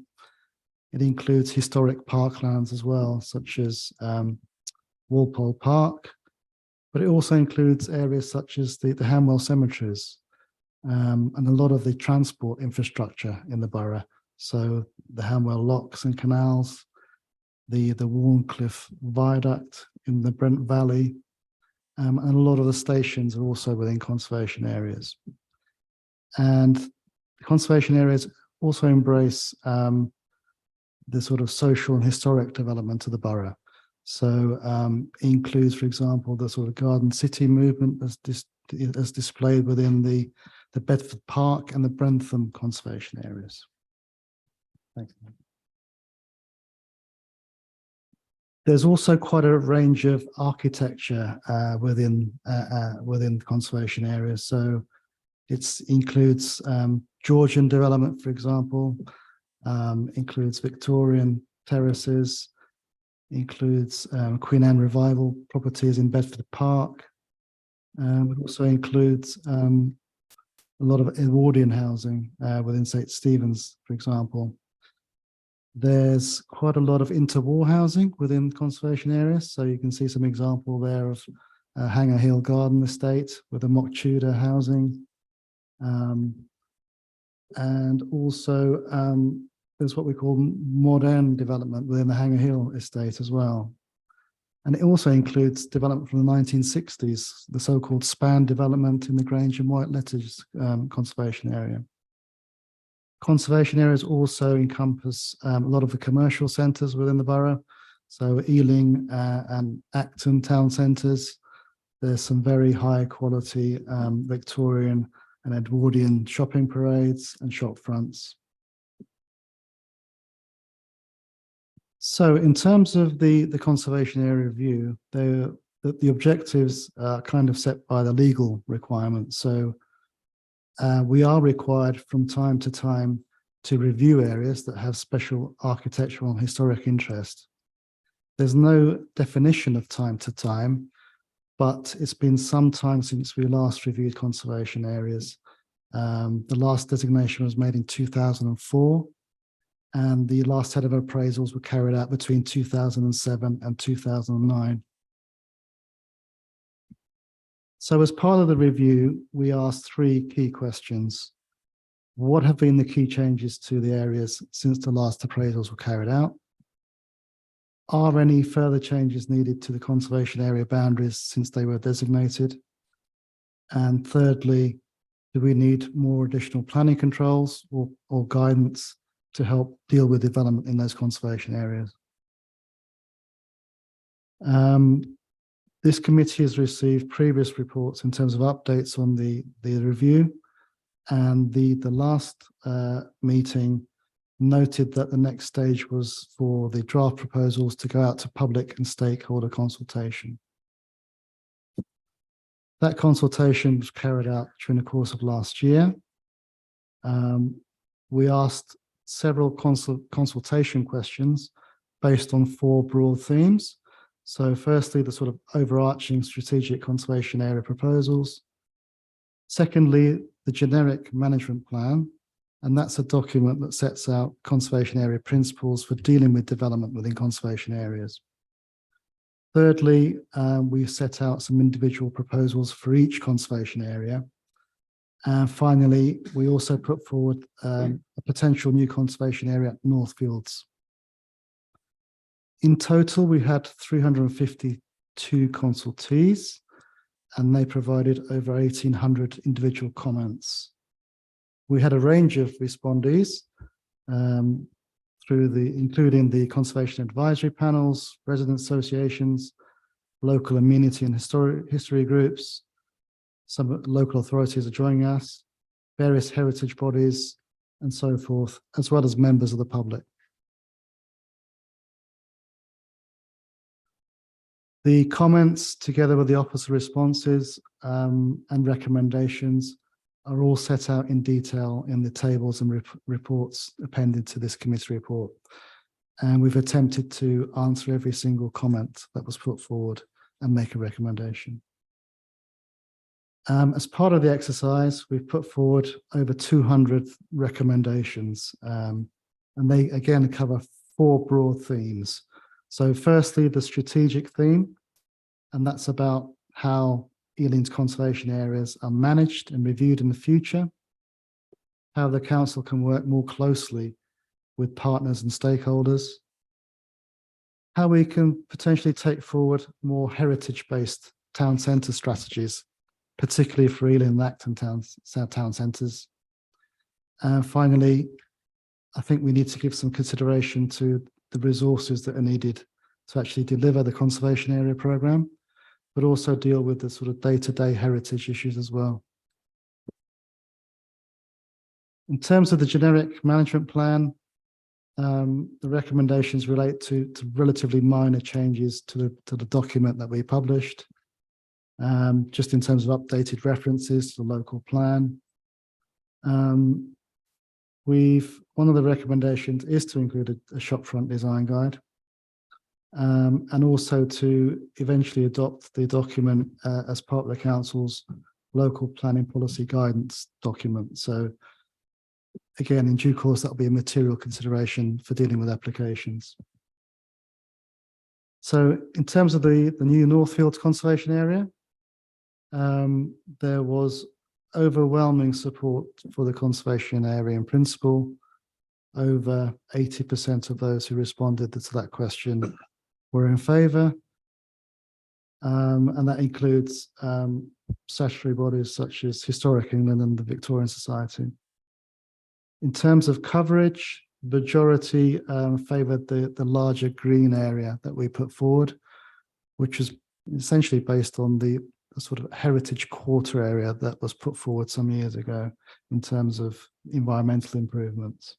It includes historic parklands as well, such as Walpole Park, but it also includes areas such as the Hanwell cemeteries and a lot of the transport infrastructure in the borough. So the Hanwell locks and canals, the Warncliffe Viaduct in the Brent Valley, and a lot of the stations are also within conservation areas. And the conservation areas also embrace the sort of social and historic development of the borough. So includes, for example, the sort of Garden City movement as displayed within the Bedford Park and the Brentham conservation areas. Thanks. There's also quite a range of architecture within conservation areas. So it includes Georgian development, for example, includes Victorian terraces, includes Queen Anne Revival properties in Bedford Park. It also includes a lot of Edwardian housing within St. Stephen's, for example. There's quite a lot of interwar housing within conservation areas. So you can see some example there of Hanger Hill Garden Estate with a mock Tudor housing. And also there's what we call modern development within the Hanger Hill estate as well. And it also includes development from the 1960s, the so-called span development in the Grange and White Letters conservation area. Conservation areas also encompass a lot of the commercial centres within the borough. So Ealing and Acton town centres. There's some very high quality Victorian and Edwardian shopping parades and shop fronts. So in terms of the conservation area review, the objectives are kind of set by the legal requirements. So we are required from time to time to review areas that have special architectural and historic interest. There's no definition of time to time, but it's been some time since we last reviewed conservation areas. The last designation was made in 2004, and the last set of appraisals were carried out between 2007 and 2009. So as part of the review, we asked three key questions. What have been the key changes to the areas since the last appraisals were carried out? Are any further changes needed to the conservation area boundaries since they were designated? And thirdly, do we need more additional planning controls or guidance to help deal with development in those conservation areas? This committee has received previous reports in terms of updates on the review, and the last meeting noted that the next stage was for the draft proposals to go out to public and stakeholder consultation. That consultation was carried out during the course of last year. We asked several consultation questions based on 4 broad themes. So firstly, the sort of overarching strategic conservation area proposals. Secondly, the generic management plan, and that's a document that sets out conservation area principles for dealing with development within conservation areas. Thirdly, we set out some individual proposals for each conservation area. And finally, we also put forward a potential new conservation area at Northfields. In total, we had 352 consultees, and they provided over 1,800 individual comments. We had a range of respondees including the conservation advisory panels, resident associations, local amenity and history groups. Some local authorities are joining us, various heritage bodies, and so forth, as well as members of the public. The comments, together with the officer responses and recommendations, are all set out in detail in the tables and reports appended to this committee report. And we've attempted to answer every single comment that was put forward and make a recommendation. As part of the exercise, we've put forward over 200 recommendations, and they again cover 4 broad themes. So firstly, the strategic theme, and that's about how Ealing's conservation areas are managed and reviewed in the future, how the council can work more closely with partners and stakeholders, how we can potentially take forward more heritage-based town centre strategies, particularly for Ealing and Acton town centres. And finally, I think we need to give some consideration to the resources that are needed to actually deliver the conservation area programme, but also deal with the sort of day-to-day heritage issues as well. In terms of the generic management plan, the recommendations relate to relatively minor changes to the document that we published, just in terms of updated references to the local plan. One of the recommendations is to include a shopfront design guide, and also to eventually adopt the document as part of the council's local planning policy guidance document. So again, in due course, that'll be a material consideration for dealing with applications. So in terms of the new Northfields conservation area, there was overwhelming support for the conservation area in principle. Over 80% of those who responded to that question were in favour, and that includes statutory bodies such as Historic England and the Victorian Society. In terms of coverage, the majority favoured the larger green area that we put forward, which is essentially based on the sort of heritage quarter area that was put forward some years ago in terms of environmental improvements.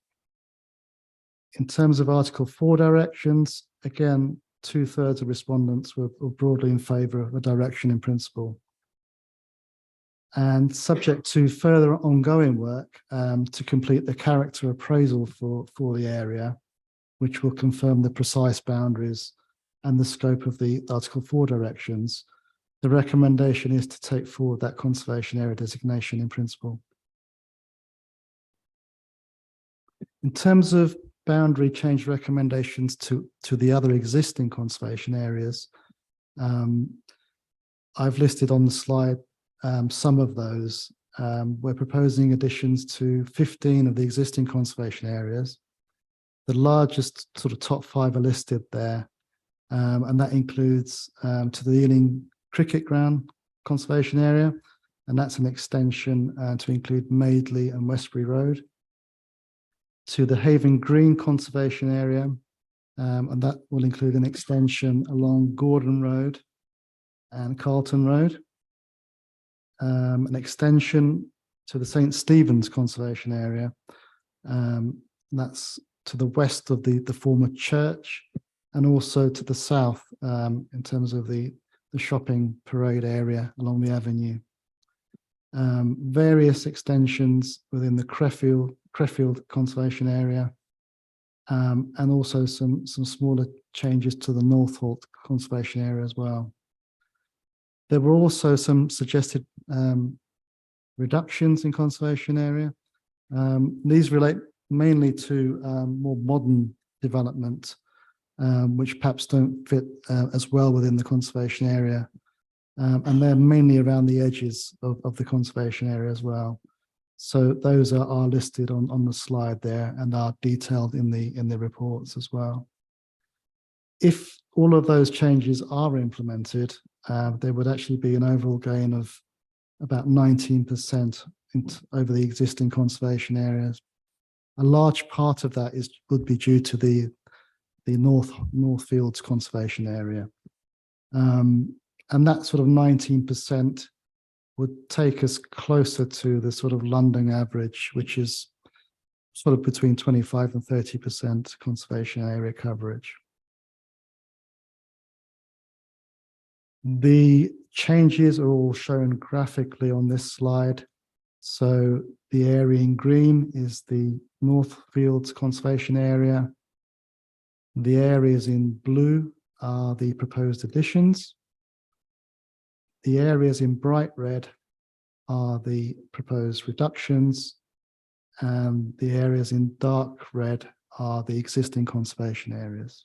In terms of Article 4 directions, again, 2/3 of respondents were broadly in favour of a direction in principle. And subject to further ongoing work to complete the character appraisal for the area, which will confirm the precise boundaries and the scope of the Article 4 directions, the recommendation is to take forward that conservation area designation in principle. In terms of boundary change recommendations to the other existing conservation areas, I've listed on the slide some of those. We're proposing additions to 15 of the existing conservation areas. The largest sort of top 5 are listed there, and that includes to the Ealing Cricket Ground conservation area, and that's an extension to include Madeley and Westbury Road. To the Haven Green conservation area, and that will include an extension along Gordon Road and Carlton Road. An extension to the St. Stephen's conservation area, That's to the west of the former church, and also to the south in terms of the shopping parade area along the avenue. Various extensions within the Creffield Conservation Area, and also some smaller changes to the Northolt Conservation Area as well. There were also some suggested reductions in conservation area. These relate mainly to more modern development, which perhaps don't fit as well within the conservation area. And they're mainly around the edges of the conservation area as well. So those are listed on the slide there and are detailed in the reports as well. If all of those changes are implemented, there would actually be an overall gain of about 19% over the existing conservation areas. A large part of that would be due to the Northfields Conservation Area. And that sort of 19% would take us closer to the sort of London average, which is sort of between 25 and 30% conservation area coverage. The changes are all shown graphically on this slide. So the area in green is the Northfields Conservation Area. The areas in blue are the proposed additions. The areas in bright red are the proposed reductions, and the areas in dark red are the existing conservation areas.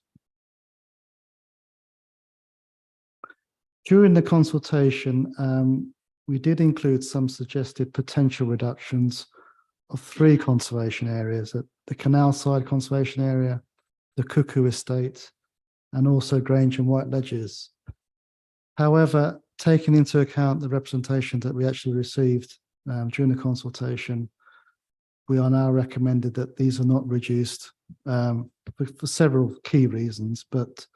During the consultation, we did include some suggested potential reductions of 3 conservation areas: at the Canal Side Conservation Area, the Cuckoo Estate, and also Grange and White Ledges. However, taking into account the representation that we actually received during the consultation, we are now recommended that these are not reduced for several key reasons. But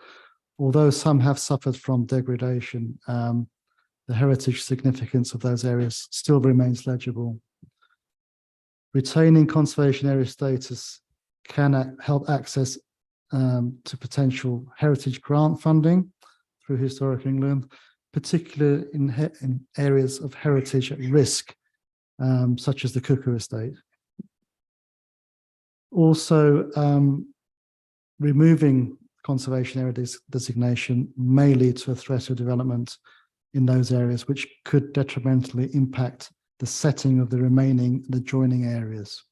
although some have suffered from degradation, the heritage significance of those areas still remains legible. Retaining conservation area status can help access to potential heritage grant funding through Historic England, particularly in areas of heritage at risk, such as the Cuckoo Estate. Also, removing conservation area designation may lead to a threat of development in those areas, which could detrimentally impact the setting of the remaining and adjoining areas.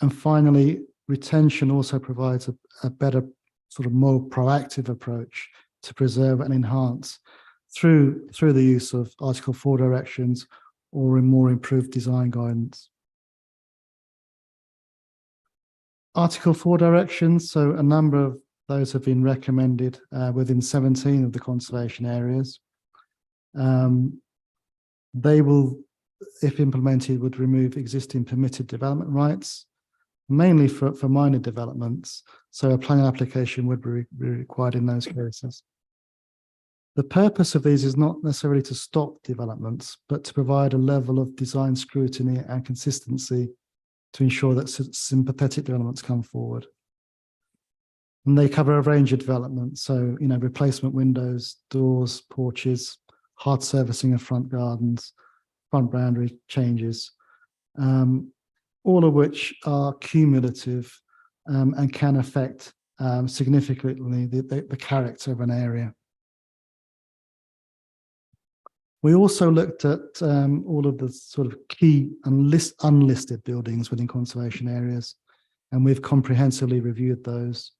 And finally, retention also provides a better, sort of more proactive approach to preserve and enhance through the use of Article 4 directions or in more improved design guidance. Article 4 directions, so a number of those have been recommended within 17 of the conservation areas. They will, if implemented, would remove existing permitted development rights, mainly for minor developments. So a planning application would be required in those cases. The purpose of these is not necessarily to stop developments, but to provide a level of design scrutiny and consistency to ensure that sympathetic developments come forward. And they cover a range of developments. So, replacement windows, doors, porches, hard surfacing of front gardens, front boundary changes, all of which are cumulative and can affect significantly the character of an area. We also looked at all of the sort of key unlisted buildings within conservation areas, and we've comprehensively reviewed those.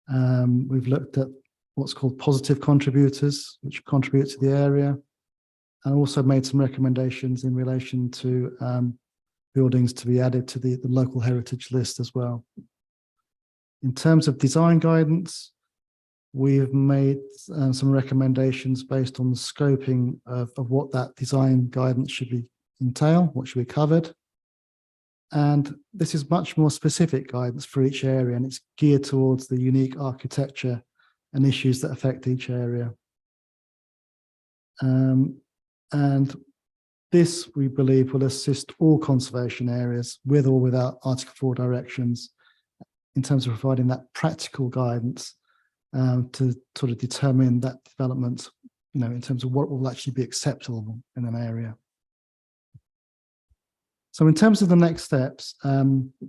We've looked at what's called positive contributors, which contribute to the area, and also made some recommendations in relation to buildings to be added to the local heritage list as well. In terms of design guidance, we've made some recommendations based on the scoping of what that design guidance should entail, what should be covered. And this is much more specific guidance for each area, and it's geared towards the unique architecture and issues that affect each area. And This, we believe, will assist all conservation areas with or without Article 4 directions in terms of providing that practical guidance to sort of determine that development, in terms of what will actually be acceptable in an area. So in terms of the next steps,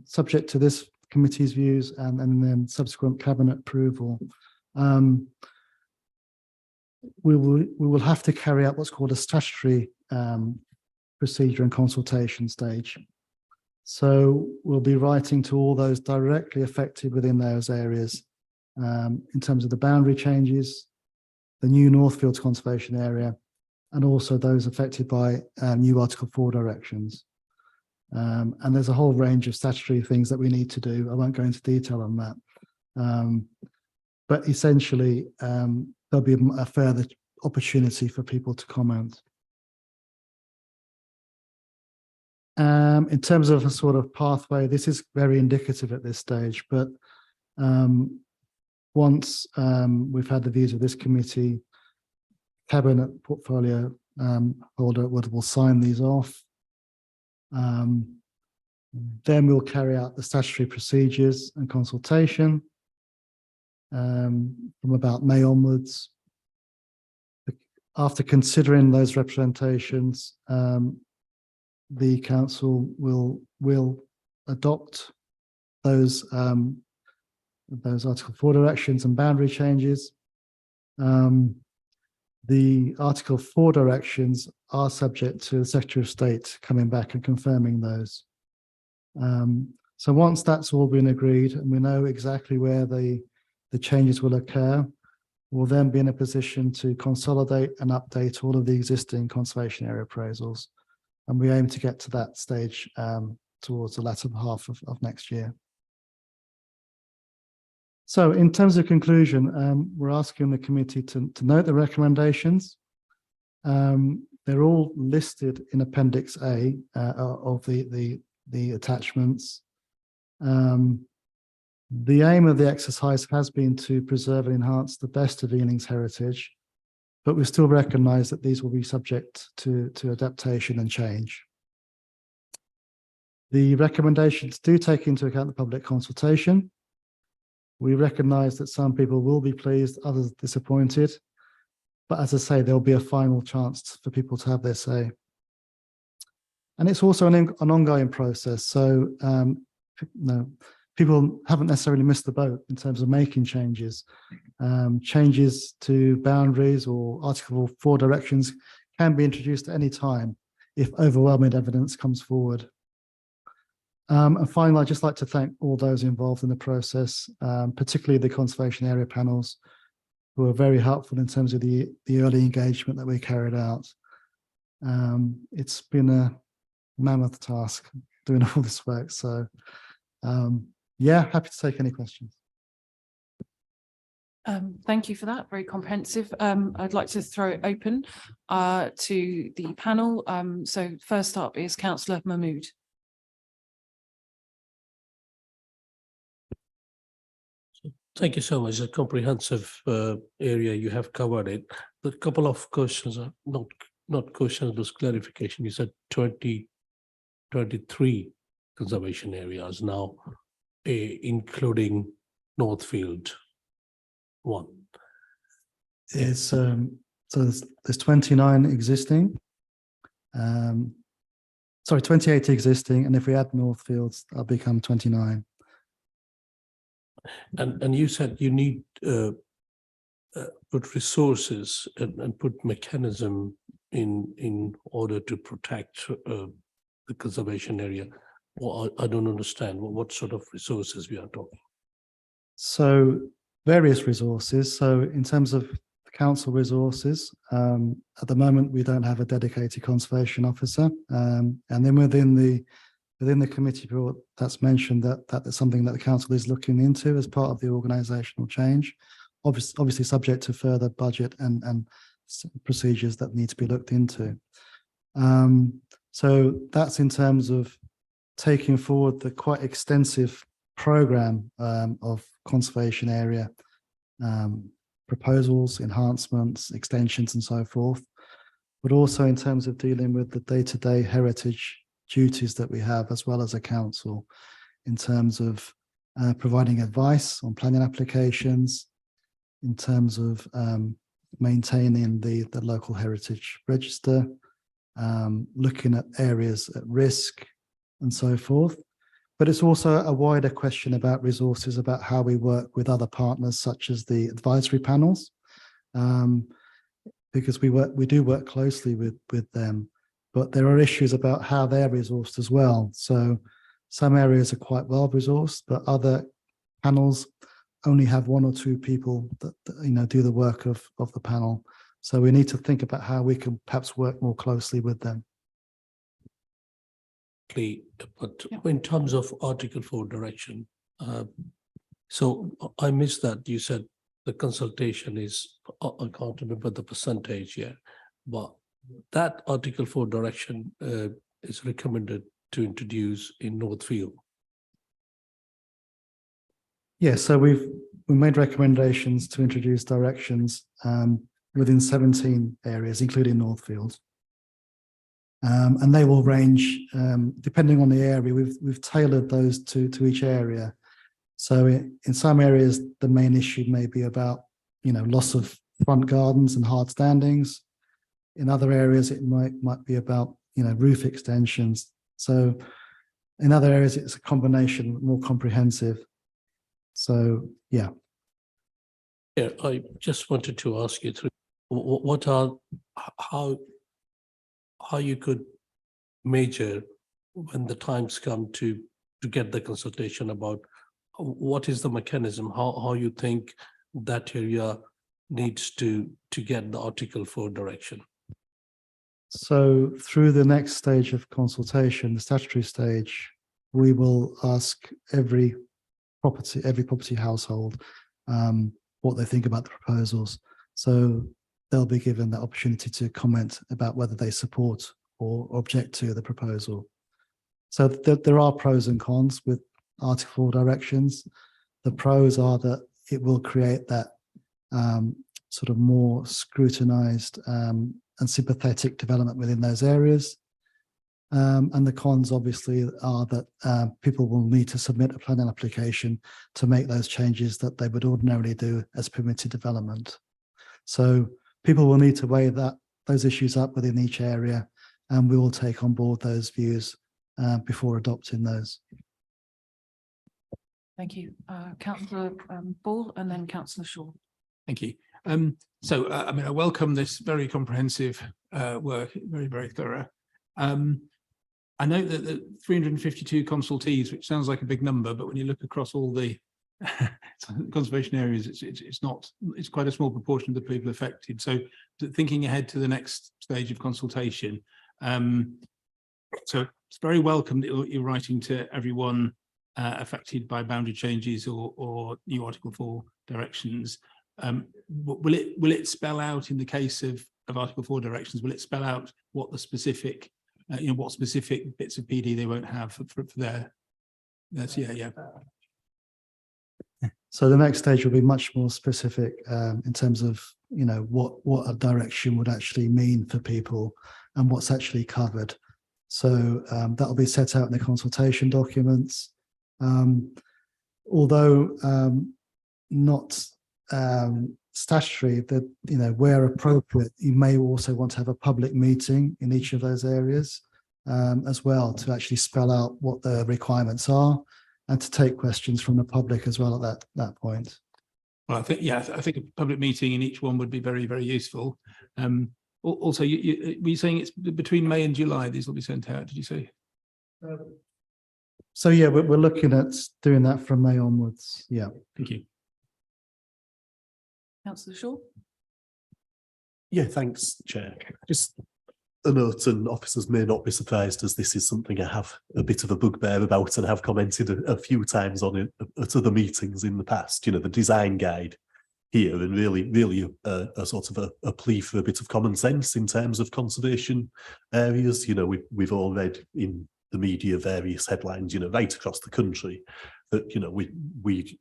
subject to this committee's views and then subsequent cabinet approval, we will have to carry out what's called a statutory procedure and consultation stage. So we'll be writing to all those directly affected within those areas in terms of the boundary changes, the new Northfields conservation area, and also those affected by new Article 4 directions. And there's a whole range of statutory things that we need to do. I won't go into detail on that. But essentially, there'll be a further opportunity for people to comment. In terms of a sort of pathway, this is very indicative at this stage, but once we've had the views of this committee, cabinet portfolio holder will sign these off. Then we'll carry out the statutory procedures and consultation from about May onwards. After considering those representations, the council will adopt those Article 4 directions and boundary changes. The Article 4 directions are subject to the Secretary of State coming back and confirming those. So once that's all been agreed and we know exactly where the changes will occur, we'll then be in a position to consolidate and update all of the existing conservation area appraisals. And we aim to get to that stage towards the latter half of next year. So in terms of conclusion, we're asking the committee to note the recommendations. They're all listed in Appendix A of the attachments. The aim of the exercise has been to preserve and enhance the best of Ealing's heritage, but we still recognise that these will be subject to adaptation and change. The recommendations do take into account the public consultation. We recognise that some people will be pleased, others disappointed, but as I say, there'll be a final chance for people to have their say. And it's also an ongoing process, so people haven't necessarily missed the boat in terms of making changes. Changes to boundaries or Article 4 directions can be introduced at any time if overwhelming evidence comes forward. And finally, I'd just like to thank all those involved in the process, particularly the conservation area panels, who were very helpful in terms of the early engagement that we carried out. It's been a mammoth task doing all this work. So yeah, happy to take any questions. Thank you for that, very comprehensive. I'd like to throw it open to the panel. So first up is Councillor Mahmood. Thank you so much. A comprehensive area, you have covered it. A couple of questions, not questions, but clarification. You said 23 conservation areas now, including Northfield 1. It's so there's 29 existing. Sorry, 28 existing, and if we add Northfields, that'll become 29. And you said you need put resources and put mechanism in order to protect the conservation area. Well, I don't understand what sort of resources we are talking. So various resources. So in terms of the council resources, at the moment we don't have a dedicated conservation officer, and then within the committee report, that's mentioned that's something that the council is looking into as part of the organisational change, obviously subject to further budget and procedures that need to be looked into. So that's in terms of taking forward the quite extensive programme of conservation area proposals, enhancements, extensions and so forth. but also in terms of dealing with the day-to-day heritage duties that we have as well as a council, in terms of providing advice on planning applications, in terms of maintaining the local heritage register, looking at areas at risk and so forth. But it's also a wider question about resources, about how we work with other partners such as the advisory panels, because we do work closely with them, but there are issues about how they're resourced as well. So some areas are quite well resourced, but other panels only have 1 or 2 people that do the work of the panel. So we need to think about how we can perhaps work more closely with them. But in terms of Article 4 direction, so I missed that. You said the consultation is, I can't remember the percentage yet, but that Article 4 direction is recommended to introduce in Northfield. Yes, so we made recommendations to introduce directions within 17 areas, including Northfield. And they will range, depending on the area, we've tailored those to each area. So in some areas, the main issue may be about, loss of front gardens and hard standings. In other areas, it might be about, roof extensions. So in other areas, it's a combination, more comprehensive. So, yeah. Yeah, I just wanted to ask you through how you could measure when the times come to get the consultation about what is the mechanism, how you think that area needs to get the Article 4 direction. So through the next stage of consultation, the statutory stage, we will ask every property household what they think about the proposals. So they'll be given the opportunity to comment about whether they support or object to the proposal. So there are pros and cons with Article 4 directions. The pros are that it will create that sort of more scrutinized and sympathetic development within those areas. And the cons obviously are that people will need to submit a planning application to make those changes that they would ordinarily do as permitted development. So people will need to weigh those issues up within each area, and we will take on board those views before adopting those. Thank you. Councillor Ball and then Councillor Shaw. Thank you. I welcome this very comprehensive work, very, very thorough. I note that the 352 consultees, which sounds like a big number, but when you look across all the conservation areas, it's quite a small proportion of the people affected. So thinking ahead to the next stage of consultation, so it's very welcome that you're writing to everyone affected by boundary changes or new Article 4 directions. Will it spell out in the case of Article 4 directions? Will it spell out what the specific, what specific bits of PD they won't have for their? Yeah. So the next stage will be much more specific in terms of what a direction would actually mean for people and what's actually covered. So that will be set out in the consultation documents. Although not statutory, that where appropriate, you may also want to have a public meeting in each of those areas as well to actually spell out what the requirements are and to take questions from the public as well at that point. Well, I think a public meeting in each one would be very, very useful. Also, were you saying it's between May and July these will be sent out? Did you say? So yeah, we're looking at doing that from May onwards. Yeah. Thank you. Councillor Shaw. Yeah, thanks, Chair. Just a note, and officers may not be surprised as this is something I have a bit of a bugbear about and have commented a few times on it at other meetings in the past. The design guide here, and really a sort of a plea for a bit of common sense in terms of conservation areas. We've all read in the media various headlines, right across the country that, we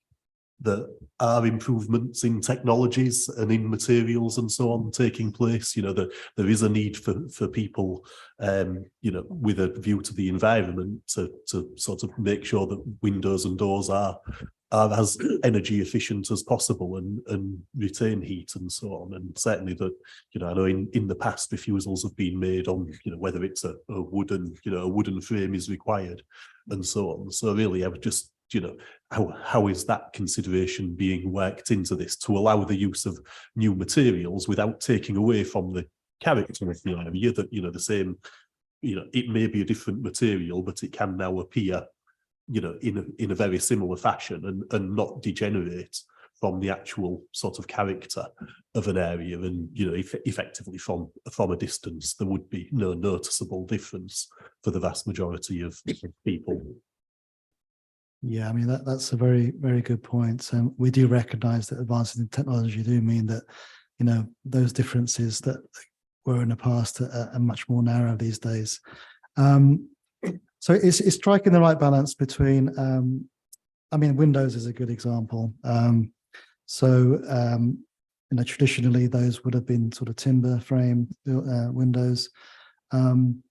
there are improvements in technologies and in materials and so on taking place. You know, there is a need for people, you know, with a view to the environment to sort of make sure that windows and doors are as energy efficient as possible and retain heat and so on. And certainly that, you know, I know in the past refusals have been made on, you know, whether it's a wooden, you know, a wooden frame is required and so on. So really I would just, you know, how is that consideration being worked into this to allow the use of new materials without taking away from the character of the area, that, you know, the same, you know, it may be a different material, but it can now appear, you know, in a very similar fashion and not degenerate from the actual sort of character of an area. And, you know, effectively from a distance, there would be no noticeable difference for the vast majority of people. Yeah, I mean, that's a very, very good point. We do recognise that advances in technology do mean that, you know, those differences that were in the past are much more narrow these days. So it's striking the right balance between, I mean, windows is a good example. You know, traditionally those would have been sort of timber frame windows. And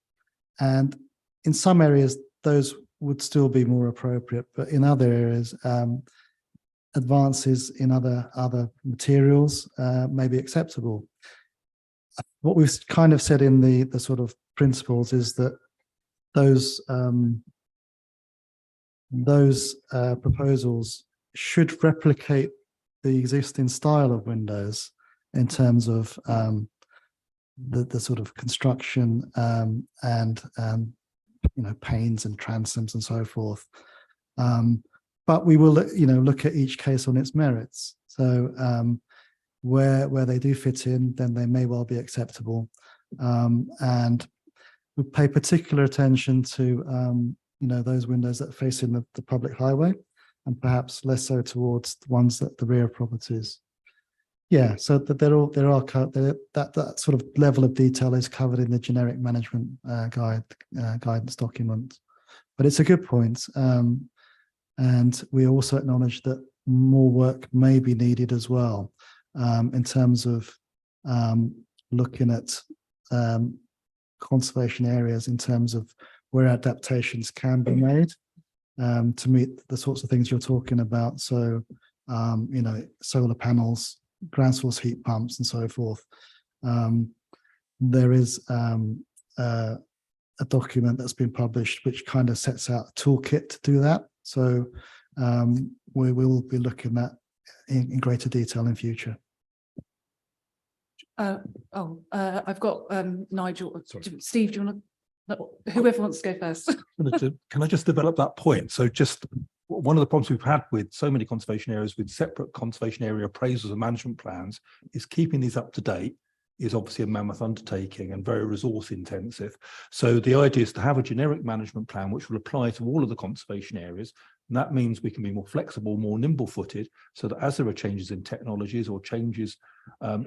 in some areas, those would still be more appropriate, but in other areas, advances in other materials may be acceptable. What we've kind of said in the sort of principles is that those proposals should replicate the existing style of windows in terms of the sort of construction and you know, panes and transoms and so forth. But we will, you know, look at each case on its merits. So where they do fit in, then they may well be acceptable. And we pay particular attention to, you know, those windows that face in the public highway, and perhaps less so towards the ones at the rear properties. Yeah, so that that sort of level of detail is covered in the generic management guidance document. But it's a good point, and we also acknowledge that more work may be needed as well in terms of looking at conservation areas in terms of where adaptations can be made to meet the sorts of things you're talking about. So, you know, solar panels, ground source heat pumps and so forth. There is a document that's been published which kind of sets out a toolkit to do that. So we will be looking at in greater detail in future. I've got Nigel. Sorry. Steve, do you want to, whoever wants to go first? Can I just develop that point? So just one of the problems we've had with so many conservation areas with separate conservation area appraisals and management plans is keeping these up to date is obviously a mammoth undertaking and very resource intensive. So the idea is to have a generic management plan which will apply to all of the conservation areas. And that means we can be more flexible, more nimble footed, so that as there are changes in technologies or changes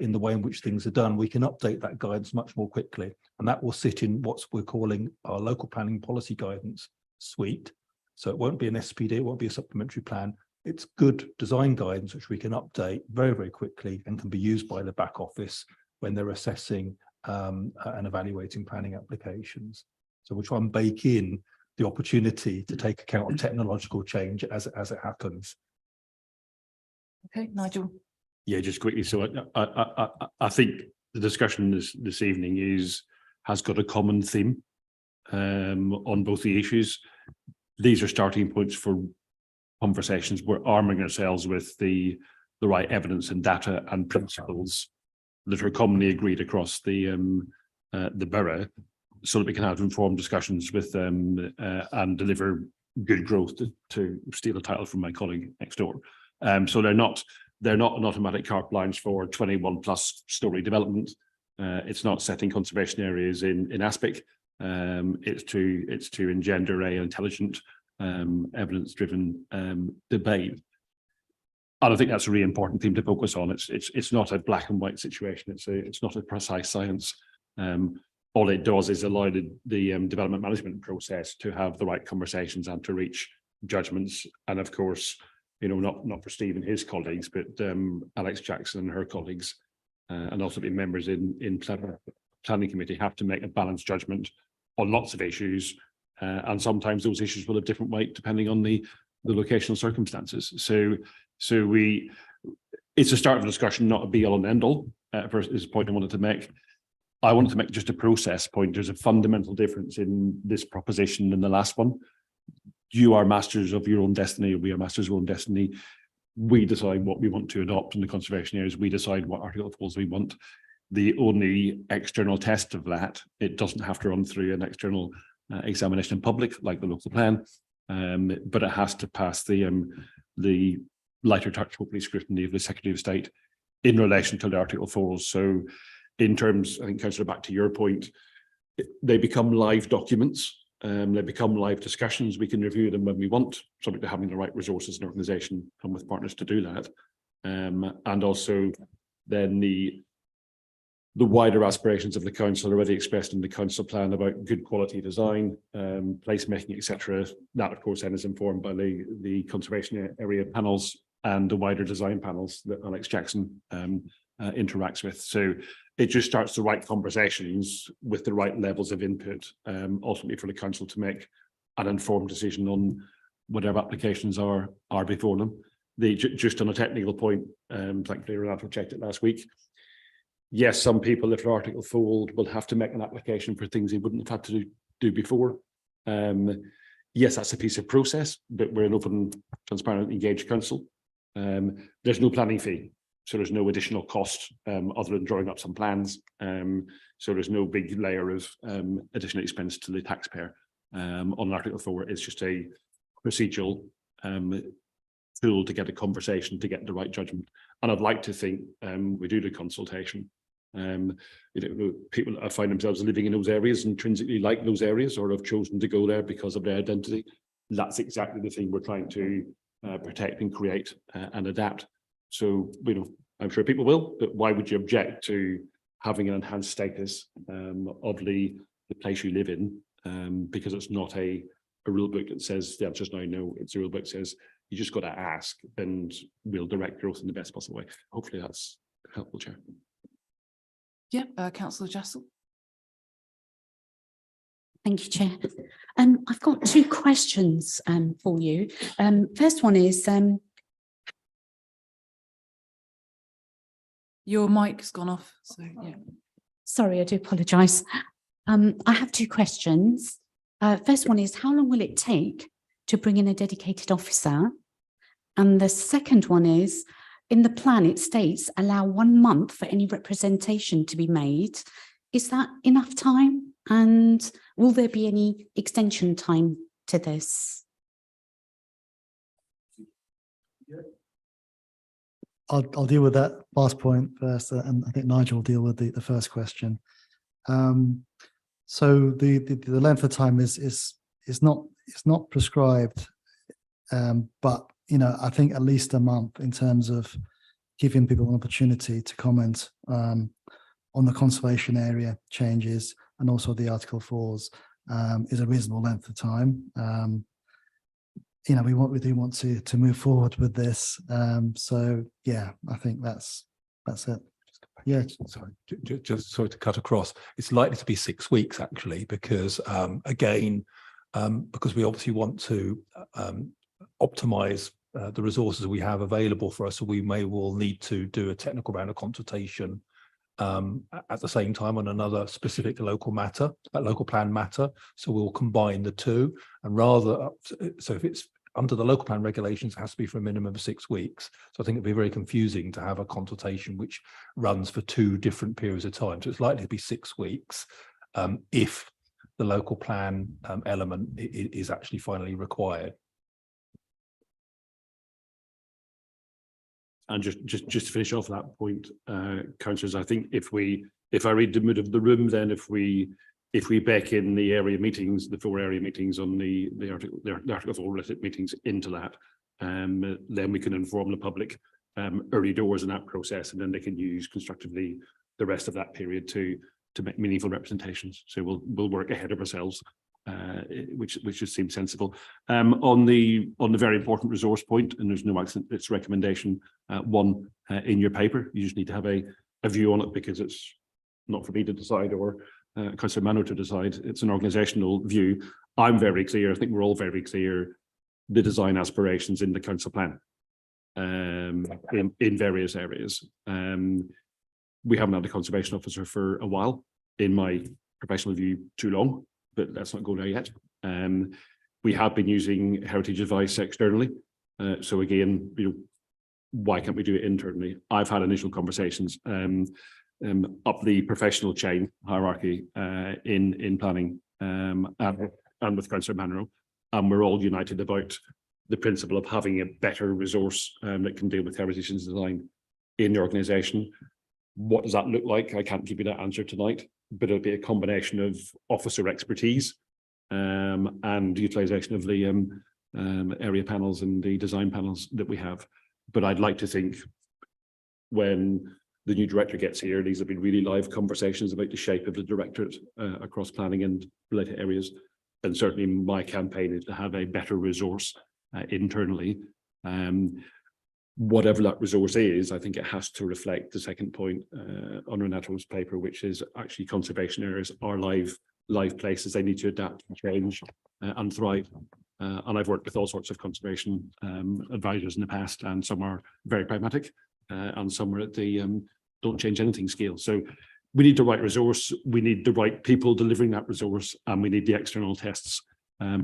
in the way in which things are done, we can update that guidance much more quickly. And that will sit in what we're calling our local planning policy guidance suite. So it won't be an SPD, it won't be a supplementary plan. It's good design guidance, which we can update very, very quickly and can be used by the back office when they're assessing and evaluating planning applications. So we'll try and bake in the opportunity to take account of technological change as it happens. Okay, Nigel. Yeah, just quickly. So I think the discussion this evening has got a common theme on both the issues. These are starting points for conversations. We're arming ourselves with the right evidence and data and principles that are commonly agreed across the borough, so that we can have informed discussions with them and deliver good growth, to steal a title from my colleague next door. So they're not an automatic carte blanche for 21+ story development. It's not setting conservation areas in aspic. It's to engender an intelligent, evidence-driven debate. And I think that's a really important theme to focus on. It's not a black and white situation. It's not a precise science. All it does is allow the development management process to have the right conversations and to reach judgments. And of course, not for Steve and his colleagues, but Alex Jackson and her colleagues, and also the members in planning committee have to make a balanced judgment on lots of issues, and sometimes those issues will have different weight depending on the locational circumstances. So it's a start of a discussion, not a be all and end all. First is a point I wanted to make. I wanted to make just a process point. There's a fundamental difference in this proposition and the last one. You are masters of your own destiny, we are masters of our own destiny. We decide what we want to adopt in the conservation areas. We decide what article falls we want. The only external test of that, it doesn't have to run through an external examination in public like the local plan, but it has to pass the lighter touch, hopefully, scrutiny of the Secretary of State in relation to the article falls. So in terms, I think, Councillor, back to your point, they become live documents. They become live discussions. We can review them when we want, subject to having the right resources and organisation and with partners to do that. And also then the wider aspirations of the council already expressed in the council plan about good quality design, placemaking, etc. That, of course, then is informed by the conservation area panels and the wider design panels that Alex Jackson interacts with. So it just starts the right conversations with the right levels of input, ultimately for the council to make an informed decision on whatever applications are before them. Just on a technical point, thankfully Renato checked it last week. Yes, some people, if their article fold, will have to make an application for things they wouldn't have had to do before. Yes, that's a piece of process, but we're an open, transparent, engaged council. There's no planning fee. So there's no additional cost other than drawing up some plans. So there's no big layer of additional expense to the taxpayer on Article 4. It's just a procedural tool to get a conversation, to get the right judgment. And I'd like to think we do the consultation. People that find themselves living in those areas intrinsically like those areas or have chosen to go there because of their identity. That's exactly the thing we're trying to protect and create and adapt. So, I'm sure people will, but why would you object to having an enhanced status of the place you live in? Because it's not a rule book that says the answer is no. It's a rule book that says you just got to ask and we'll direct growth in the best possible way. Hopefully that's helpful, Chair. Yeah, Councillor Jassel. Thank you, Chair. I've got two questions for you. First one is, your mic's gone off, so yeah. sorry, I do apologise. I have two questions. First one is, how long will it take to bring in a dedicated officer? And the second one is, in the plan it states allow 1 month for any representation to be made. Is that enough time? And will there be any extension time to this? I'll deal with that last point first, and I think Nigel will deal with the first question. So the length of time is not prescribed, but I think at least a month in terms of giving people an opportunity to comment on the conservation area changes and also the Article 4s is a reasonable length of time. We do want to move forward with this. So yeah, I think that's it. Yeah. Sorry, just sorry to cut across. It's likely to be 6 weeks actually, because again, because we obviously want to optimize the resources we have available for us, so we may well need to do a technical round of consultation at the same time on another specific local plan matter. So we'll combine the two, and so if it's under the local plan regulations, it has to be for a minimum of 6 weeks. So I think it'd be very confusing to have a consultation which runs for 2 different periods of time. So it's likely to be 6 weeks if the local plan element is actually finally required. And just to finish off that point, councillors, I think if I read the mood of the room, then if we bake in the area meetings, the 4 area meetings on the Article 4 related meetings into that, then we can inform the public early doors in that process, and then they can use constructively the rest of that period to make meaningful representations. So we'll work ahead of ourselves which just seems sensible. On the very important resource point, and there's no accent, it's recommendation one in your paper. You just need to have a view on it, because it's not for me to decide or Councillor Manno to decide. It's an organisational view. I'm very clear, I think we're all very clear, the design aspirations in the council plan in various areas. We haven't had a conservation officer for a while, in my professional view, too long, but let's not go there yet. We have been using heritage advice externally. So again, why can't we do it internally? I've had initial conversations up the professional chain hierarchy in planning and with Councillor Manro, and we're all united about the principle of having a better resource that can deal with heritage and design in the organisation. What does that look like? I can't give you that answer tonight, but it'll be a combination of officer expertise and utilisation of the area panels and the design panels that we have. But I'd like to think when the new director gets here, these have been really live conversations about the shape of the directorate across planning and related areas. And certainly my campaign is to have a better resource internally. Whatever that resource is, I think it has to reflect the second point on Renato's paper, which is actually conservation areas are live places. They need to adapt and change and thrive. And I've worked with all sorts of conservation advisors in the past, and some are very pragmatic and some are at the don't change anything scale. So we need the right resource, we need the right people delivering that resource, and we need the external tests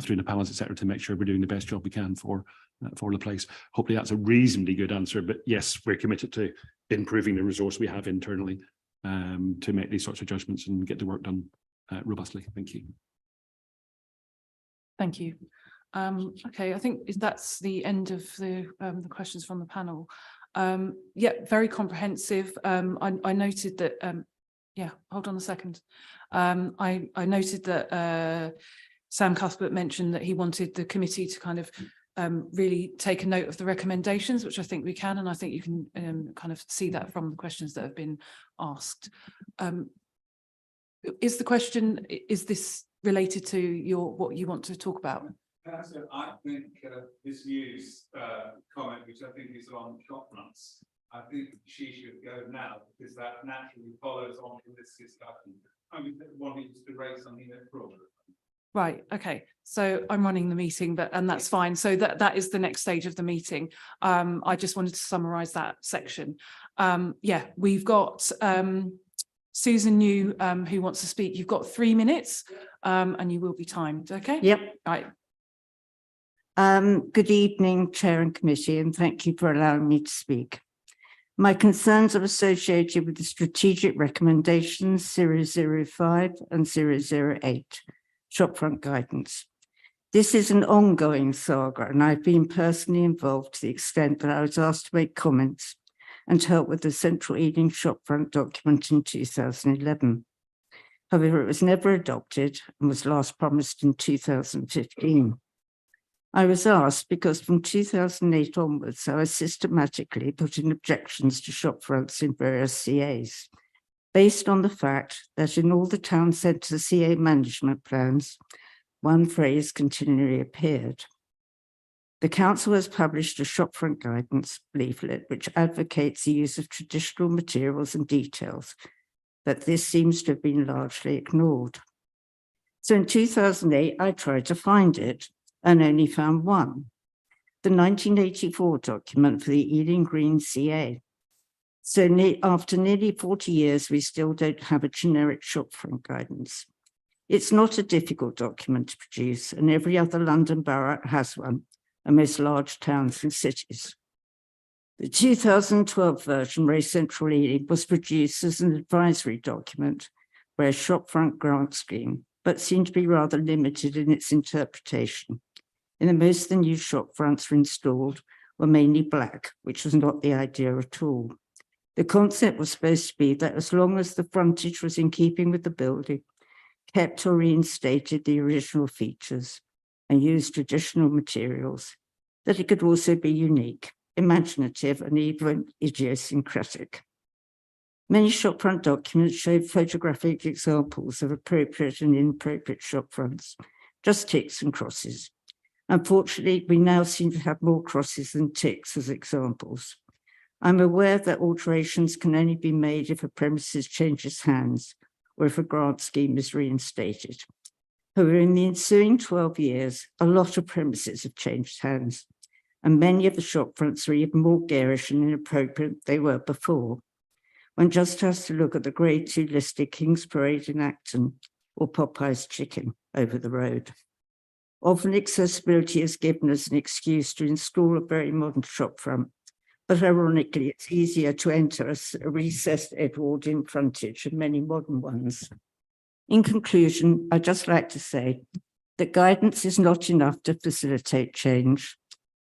through the panels, etc., to make sure we're doing the best job we can for the place. Hopefully that's a reasonably good answer, but yes, we're committed to improving the resource we have internally to make these sorts of judgments and get the work done robustly. Thank you. Thank you. Okay, I think that's the end of the questions from the panel. Yeah, very comprehensive. I noted that, yeah, hold on a second. I noted that Sam Cuthbert mentioned that he wanted the committee to kind of really take a note of the recommendations, which I think we can, and I think you can kind of see that from the questions that have been asked. Is the question, is this related to what you want to talk about? I think this news comment, which I think is on shop fronts, I think she should go now, because that naturally follows on from this discussion. I mean, wanting to raise something that's broader. Right, okay, so I'm running the meeting, and that's fine. So that is the next stage of the meeting. I just wanted to summarise that section. Yeah, we've got Susan New who wants to speak. You've got 3 minutes and you will be timed, okay? Yep. Right. Good evening, Chair and Committee, and thank you for allowing me to speak. My concerns are associated with the strategic recommendations 005 and 008, shopfront guidance. This is an ongoing saga, and I've been personally involved to the extent that I was asked to make comments and to help with the Central Ealing shopfront document in 2011. However, it was never adopted and was last promised in 2015. I was asked because from 2008 onwards, I was systematically put in objections to shopfronts in various CAs, based on the fact that in all the town centre CA management plans, one phrase continually appeared. The council has published a shopfront guidance leaflet which advocates the use of traditional materials and details, but this seems to have been largely ignored. So in 2008, I tried to find it and only found one, the 1984 document for the Ealing Green CA. So after nearly 40 years, we still don't have a generic shopfront guidance. It's not a difficult document to produce, and every other London borough has one, and most large towns and cities. The 2012 version, Ray Central Ealing, was produced as an advisory document for a shopfront grant scheme, but seemed to be rather limited in its interpretation. In the most of the new shopfronts were installed were mainly black, which was not the idea at all. The concept was supposed to be that as long as the frontage was in keeping with the building, kept or reinstated the original features, and used traditional materials, that it could also be unique, imaginative, and even idiosyncratic. Many shopfront documents showed photographic examples of appropriate and inappropriate shopfronts, just ticks and crosses. Unfortunately, we now seem to have more crosses than ticks as examples. I'm aware that alterations can only be made if a premises changes hands or if a grant scheme is reinstated. However, in the ensuing 12 years, a lot of premises have changed hands, and many of the shop fronts are even more garish and inappropriate than they were before. One just has to look at the Grade 2 listed King's Parade in Acton or Popeye's Chicken over the road. Often accessibility is given as an excuse to install a very modern shopfront, but ironically, it's easier to enter a recessed Edwardian frontage than many modern ones. In conclusion, I'd just like to say that guidance is not enough to facilitate change,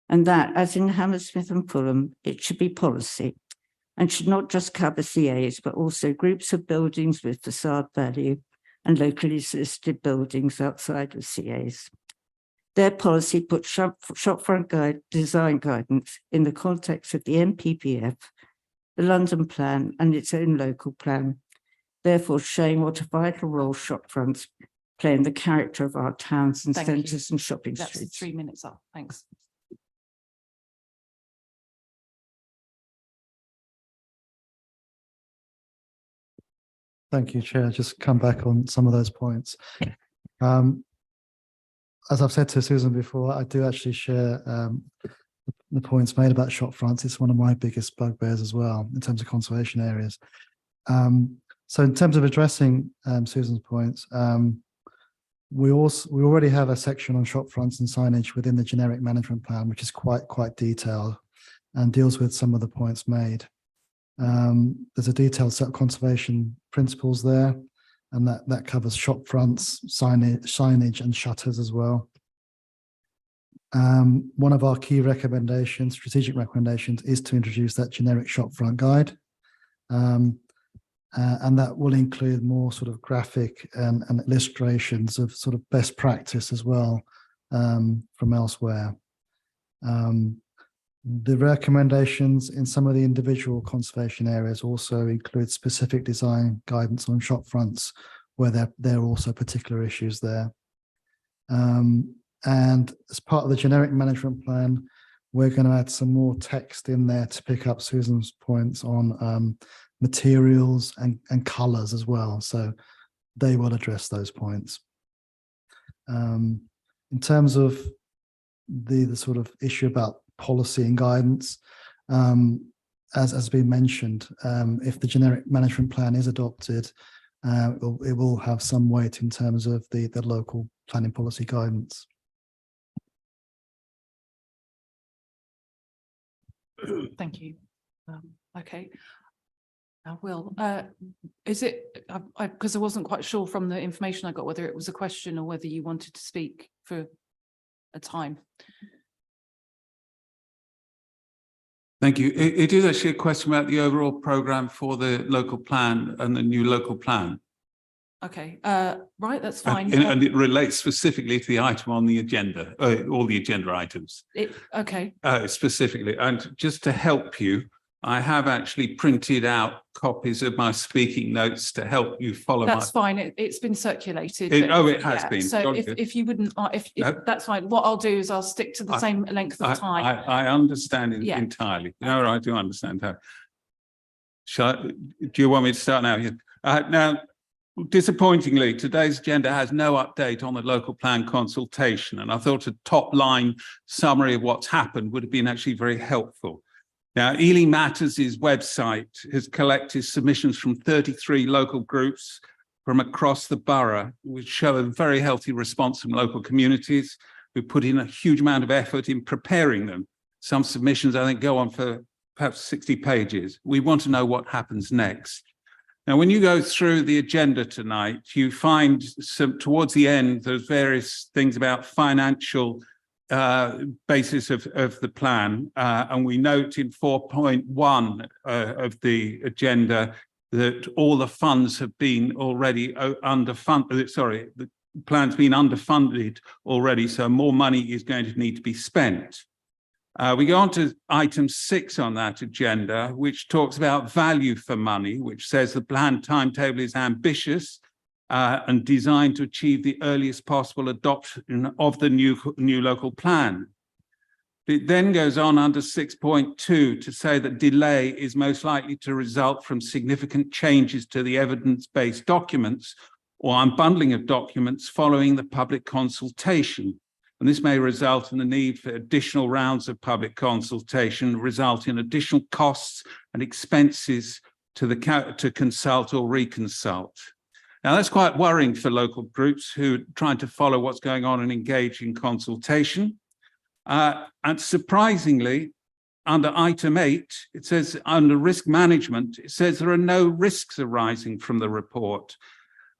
and that, as in Hammersmith and Fulham, it should be policy and should not just cover CAs, but also groups of buildings with facade value and locally listed buildings outside of CAs. Their policy puts shopfront design guidance in the context of the NPPF, the London Plan, and its own local plan, therefore showing what a vital role shopfronts play in the character of our towns and Thank you. centres and shopping That's streets. 3 minutes up. Thanks. Thank you, Chair. Just come back on some of those points. As I've said to Susan before, I do actually share the points made about shop fronts. It's one of my biggest bugbears as well in terms of conservation areas. So in terms of addressing Susan's points, we already have a section on shop fronts and signage within the generic management plan, which is quite detailed and deals with some of the points made. There's a detailed set of conservation principles there, and that covers shop fronts, signage and shutters as well. One of our key recommendations, strategic recommendations, is to introduce that generic shop front guide. And that will include more sort of graphic and illustrations of sort of best practice as well from elsewhere. The recommendations in some of the individual conservation areas also include specific design guidance on shop fronts where there are also particular issues there. And as part of the generic management plan, we're going to add some more text in there to pick up Susan's points on materials and colours as well. So they will address those points. In terms of the sort of issue about policy and guidance, as has been mentioned, if the generic management plan is adopted, it will have some weight in terms of the local planning policy guidance. Thank you. Okay. Now, Will, is it, because I wasn't quite sure from the information I got whether it was a question or whether you wanted to speak for a time. Thank you. It is actually a question about the overall programme for the local plan and the new local plan. Okay, right, that's fine. And it relates specifically to the item on the agenda, all the agenda items. Okay. Specifically, and just to help you, I have actually printed out copies of my speaking notes to help you follow. That's fine. It's been circulated. It has been. So if you wouldn't, No. that's fine. What I'll do is I'll stick to the same length of time. I understand it entirely. No, I do understand that. Do you want me to start now? Now, disappointingly, today's agenda has no update on the local plan consultation, and I thought a top line summary of what's happened would have been actually very helpful. Now, Ely Matters' website has collected submissions from 33 local groups from across the borough, which show a very healthy response from local communities who put in a huge amount of effort in preparing them. Some submissions, I think, go on for perhaps 60 pages. We want to know what happens next. Now, when you go through the agenda tonight, you find towards the end, there's various things about financial basis of the plan, and we note in 4.1 of the agenda that all the funds have been already underfunded. Sorry, the plan's been underfunded already, so more money is going to need to be spent. We go on to item 6 on that agenda, which talks about value for money, which says the plan timetable is ambitious and designed to achieve the earliest possible adoption of the new local plan. It then goes on under 6.2 to say that delay is most likely to result from significant changes to the evidence-based documents or unbundling of documents following the public consultation. And this may result in the need for additional rounds of public consultation, result in additional costs and expenses to consult or reconsult. Now, that's quite worrying for local groups who are trying to follow what's going on and engage in consultation. And surprisingly, under item 8, it says under risk management, it says there are no risks arising from the report.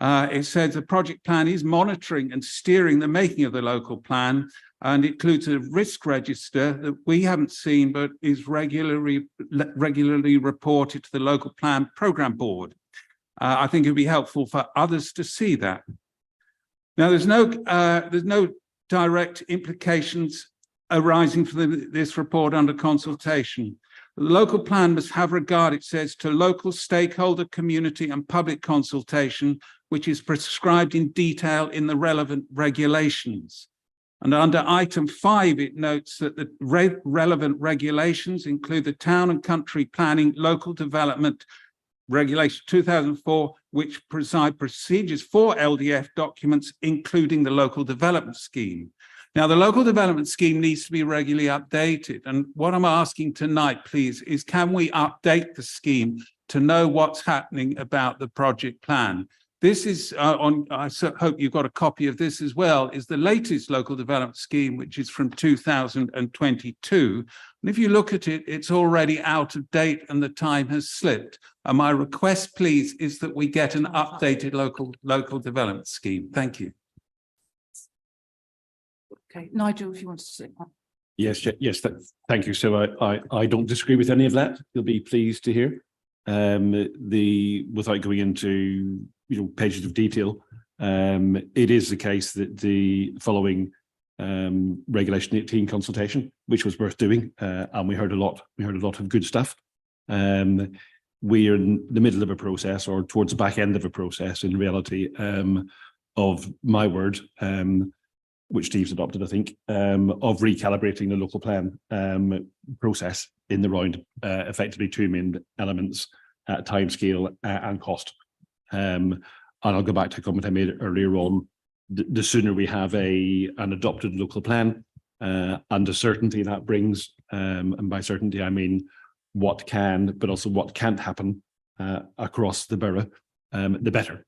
It says the project plan is monitoring and steering the making of the local plan, and includes a risk register that we haven't seen, but is regularly reported to the local plan program board. I think it'd be helpful for others to see that. Now, there's no direct implications arising from this report under consultation. The local plan must have regard, it says, to local stakeholder, community and public consultation, which is prescribed in detail in the relevant regulations. And under item 5, it notes that the relevant regulations include the Town and Country Planning Local Development Regulation 2004, which preside procedures for LDF documents, including the local development scheme. Now, the local development scheme needs to be regularly updated. And what I'm asking tonight, please, is can we update the scheme to know what's happening about the project plan? This is I hope you've got a copy of this as well, is the latest local development scheme, which is from 2022. And if you look at it, it's already out of date and the time has slipped. And my request, please, is that we get an updated local development scheme. Thank you. Okay, Nigel, if you want to say that. Yes, thank you. So I don't disagree with any of that. You'll be pleased to hear. Without going into pages of detail, it is the case that the following Regulation 18 consultation, which was worth doing, and we heard a lot of good stuff. We are in the middle of a process, or towards the back end of a process, in reality, of my word, which Steve's adopted, I think, of recalibrating the local plan process in the round, effectively two main elements, timescale and cost. And I'll go back to a comment I made earlier on. The sooner we have an adopted local plan and the certainty that brings, and by certainty I mean what can, but also what can't happen across the borough, the better.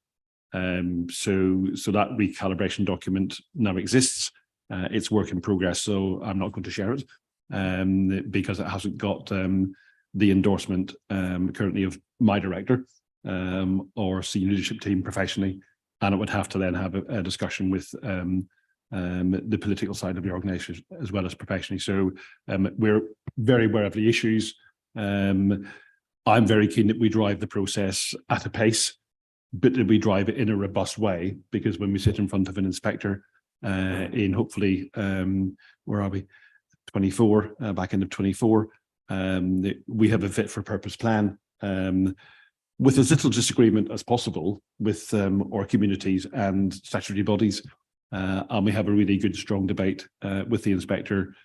So that recalibration document now exists. It's work in progress, so I'm not going to share it because it hasn't got the endorsement currently of my director or senior leadership team professionally, and it would have to then have a discussion with the political side of the organisation as well as professionally. So we're very aware of the issues. I'm very keen that we drive the process at a pace, but that we drive it in a robust way, because when we sit in front of an inspector in hopefully, where are we, 24, back end of 24, we have a fit for purpose plan with as little disagreement as possible with our communities and statutory bodies. And we have a really good, strong debate with the inspector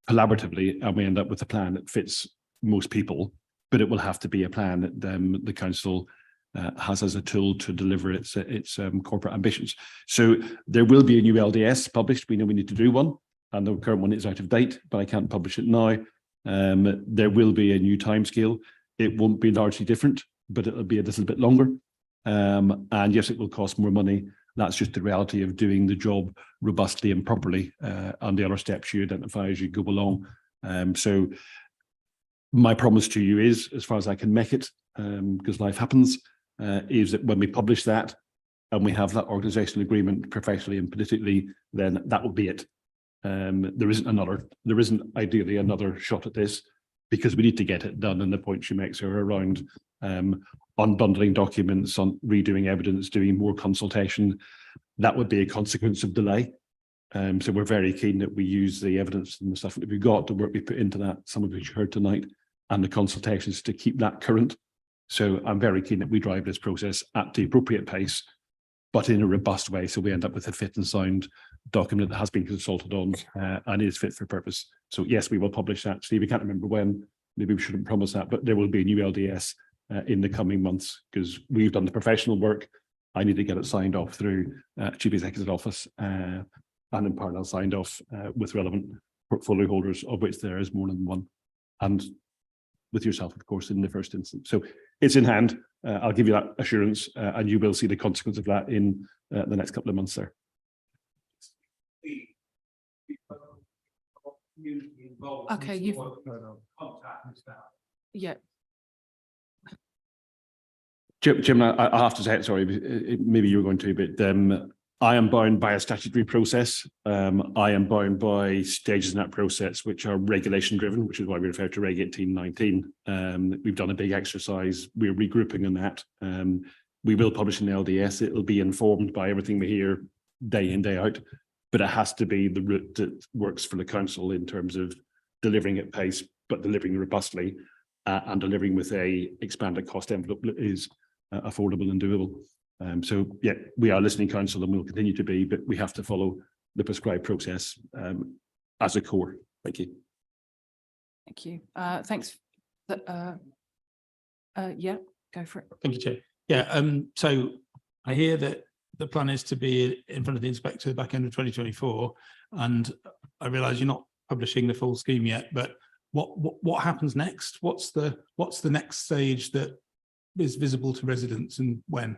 collaboratively, and we end up with a plan that fits most people, but it will have to be a plan that the council has as a tool to deliver its corporate ambitions. So there will be a new LDS published. We know we need to do one, and the current one is out of date, but I can't publish it now. There will be a new timescale. It won't be largely different, but it'll be a little bit longer. And yes, it will cost more money. That's just the reality of doing the job robustly and properly, and the other steps you identify as you go along. So my promise to you is, as far as I can make it, because life happens, is that when we publish that and we have that organisational agreement professionally and politically, then that will be it. There isn't ideally another shot at this, because we need to get it done. And the point she makes are around unbundling documents, on redoing evidence, doing more consultation. That would be a consequence of delay. So we're very keen that we use the evidence and the stuff that we've got, the work we put into that, some of which you heard tonight, and the consultations to keep that current. So I'm very keen that we drive this process at the appropriate pace, but in a robust way. So we end up with a fit and sound document that has been consulted on and is fit for purpose. So yes, we will publish that. Steve, we can't remember when, maybe we shouldn't promise that, but there will be a new LDS in the coming months because we've done the professional work. I need to get it signed off through Chief Executive Office and in parallel signed off with relevant portfolio holders, of which there is more than one, and with yourself, of course, in the first instance. So it's in hand. I'll give you that assurance, and you will see the consequence of that in the next couple of months there. Okay, you've. Yeah. Jim, I have to say it, sorry, maybe you were going to, but I am bound by a statutory process. I am bound by stages in that process, which are regulation driven, which is why we refer to Reg 1819. We've done a big exercise. We're regrouping on that. We will publish an LDS. It'll be informed by everything we hear day in, day out, but it has to be the route that works for the council in terms of delivering at pace, but delivering robustly and delivering with a expanded cost envelope that is affordable and doable. So yeah, we are listening council and we'll continue to be, but we have to follow the prescribed process as a core. Thank you. Thank you. Thanks. Yeah, go for it. Thank you, Chair. Yeah, so I hear that the plan is to be in front of the inspector back end of 2024, and I realise you're not publishing the full scheme yet, but what happens next? What's the next stage that is visible to residents and when?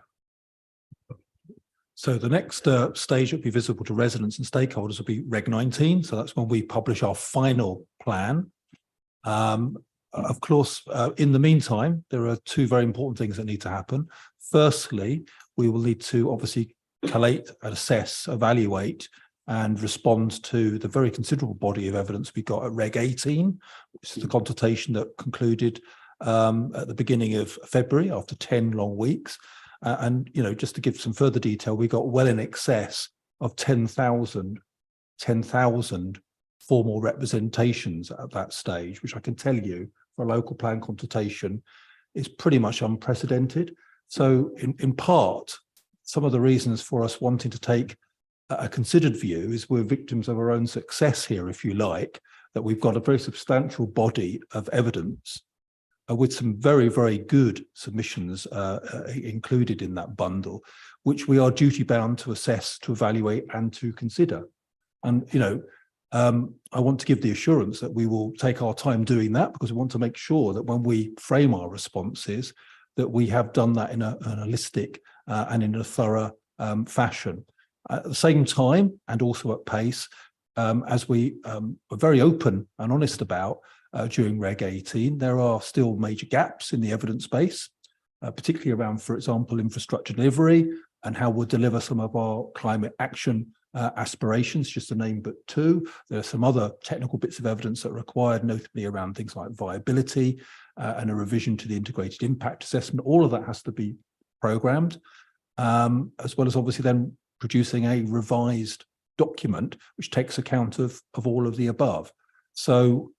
So the next stage that will be visible to residents and stakeholders will be Reg 19. So that's when we publish our final plan. Of course, in the meantime, there are two very important things that need to happen. Firstly, we will need to obviously collate, assess, evaluate, and respond to the very considerable body of evidence we got at Reg 18, which is the consultation that concluded at the beginning of February after 10 long weeks. And, you know, just to give some further detail, we got well in excess of 10,000 formal representations at that stage, which I can tell you for a local plan consultation is pretty much unprecedented. So in part, some of the reasons for us wanting to take a considered view is we're victims of our own success here, if you like, that we've got a very substantial body of evidence with some very, very good submissions included in that bundle, which we are duty bound to assess, to evaluate and to consider. And, you know, I want to give the assurance that we will take our time doing that because we want to make sure that when we frame our responses, that we have done that in a holistic and in a thorough fashion. At the same time, and also at pace, as we were very open and honest about during Reg 18, there are still major gaps in the evidence base, particularly around, for example, infrastructure delivery and how we'll deliver some of our climate action aspirations, just to name but two. There are some other technical bits of evidence that are required, notably around things like viability and a revision to the integrated impact assessment. All of that has to be programmed, as well as obviously then producing a revised document which takes account of all of the above. So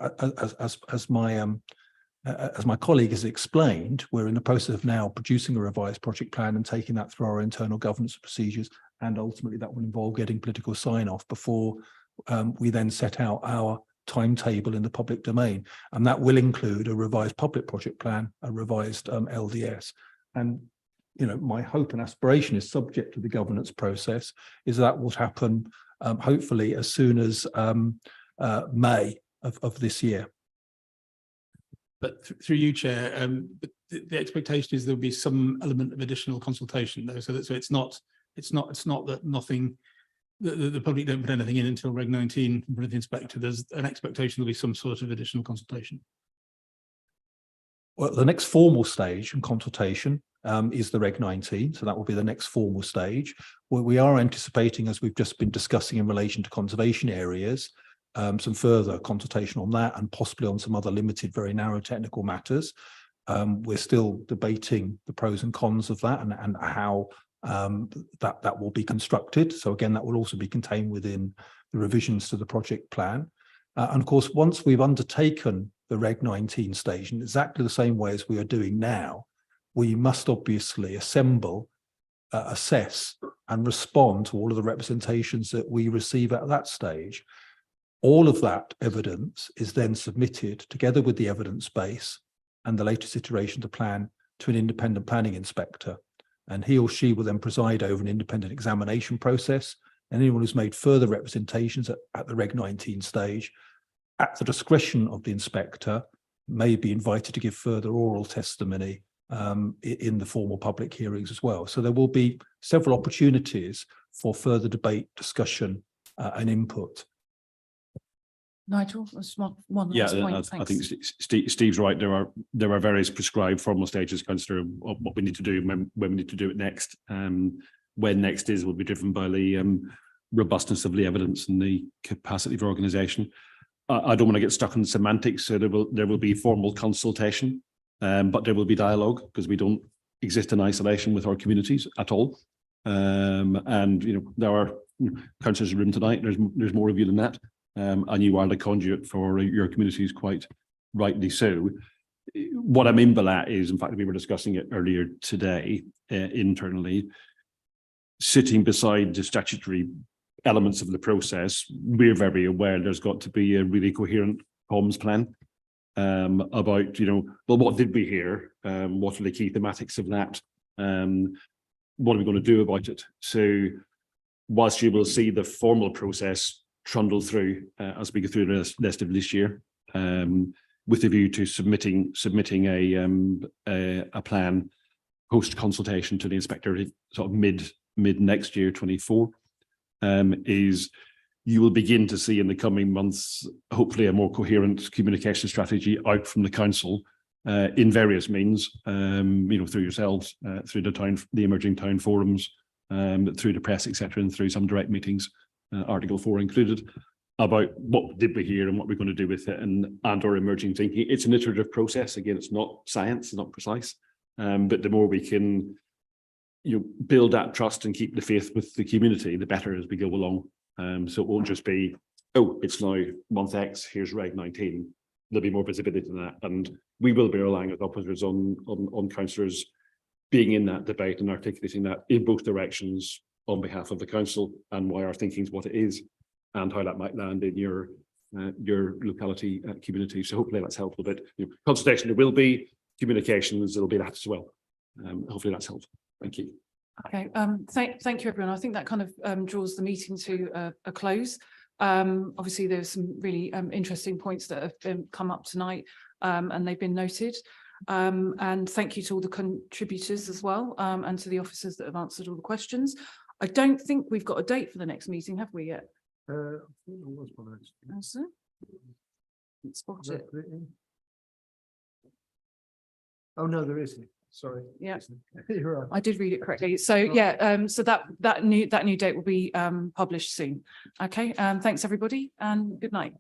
as my colleague has explained, we're in the process of now producing a revised project plan and taking that through our internal governance procedures, and ultimately that will involve getting political sign-off before we then set out our timetable in the public domain, and that will include a revised public project plan, a revised LDS. And you know, my hope and aspiration is, subject to the governance process, is that will happen hopefully as soon as May of this year. But through you, Chair, the expectation is there'll be some element of additional consultation, though, so it's not that nothing, the public don't put anything in until Reg 19 from the inspector. There's an expectation there'll be some sort of additional consultation. Well, the next formal stage in consultation is the Reg 19, so that will be the next formal stage. Where we are anticipating, as we've just been discussing in relation to conservation areas, some further consultation on that and possibly on some other limited, very narrow technical matters. We're still debating the pros and cons of that and how that will be constructed. So again, that will also be contained within the revisions to the project plan. And of course, once we've undertaken the Reg 19 stage in exactly the same way as we are doing now, we must obviously assemble assess and respond to all of the representations that we receive at that stage. All of that evidence is then submitted together with the evidence base and the latest iteration of the plan to an independent planning inspector. And he or she will then preside over an independent examination process. And anyone who's made further representations at the Reg 19 stage, at the discretion of the inspector, may be invited to give further oral testimony in the formal public hearings as well. So there will be several opportunities for further debate, discussion and input. Nigel, that's one Yeah, last point. I think Thanks. Steve's right. There are various prescribed formal stages, Councillor, of what we need to do when we need to do it next. When next is will be driven by the robustness of the evidence and the capacity of organisation. I don't want to get stuck in the semantics, so there will be formal consultation, but there will be dialogue because we don't exist in isolation with our communities at all. And there are councillors in the room tonight. There's more of you than that. And you are the conduit for your communities, quite rightly so. What I mean by that is, in fact, we were discussing it earlier today internally, sitting beside the statutory elements of the process, we're very aware there's got to be a really coherent comms plan about, well, what did we hear? What are the key thematics of that? What are we going to do about it? So whilst you will see the formal process trundle through as we go through the rest of this year, with a view to submitting a plan post consultation to the inspector sort of mid next year, 24, is you will begin to see in the coming months hopefully a more coherent communication strategy out from the council in various means, through yourselves, through the emerging town forums, through the press, etc., and through some direct meetings, Article 4 included, about what did we hear and what we're going to do with it, and our emerging thinking. It's an iterative process. Again, it's not science, it's not precise, but the more we can build that trust and keep the faith with the community, the better as we go along. So it won't just be, oh, it's now month X, here's Reg 19. There'll be more visibility than that, and we will be relying as officers on councillors being in that debate and articulating that in both directions on behalf of the council, and why our thinking is what it is, and how that might land in your locality community. So hopefully that's helpful. But consultation there will be, communications there'll be that as well. Hopefully that's helpful. Thank you. Okay, thank you, everyone. I think that kind of draws the meeting to a close. Obviously, there's some really interesting points that have come up tonight, and they've been noted. And thank you to all the contributors as well, and to the officers that have answered all the questions. I don't think we've got a date for the next meeting, have we yet? I think there was one actually. Has there? Let's spot it. Oh, no, there isn't. Sorry. Yeah. You're right. I did read it correctly. So yeah, so that new date will be published soon. Okay, thanks everybody, and good night.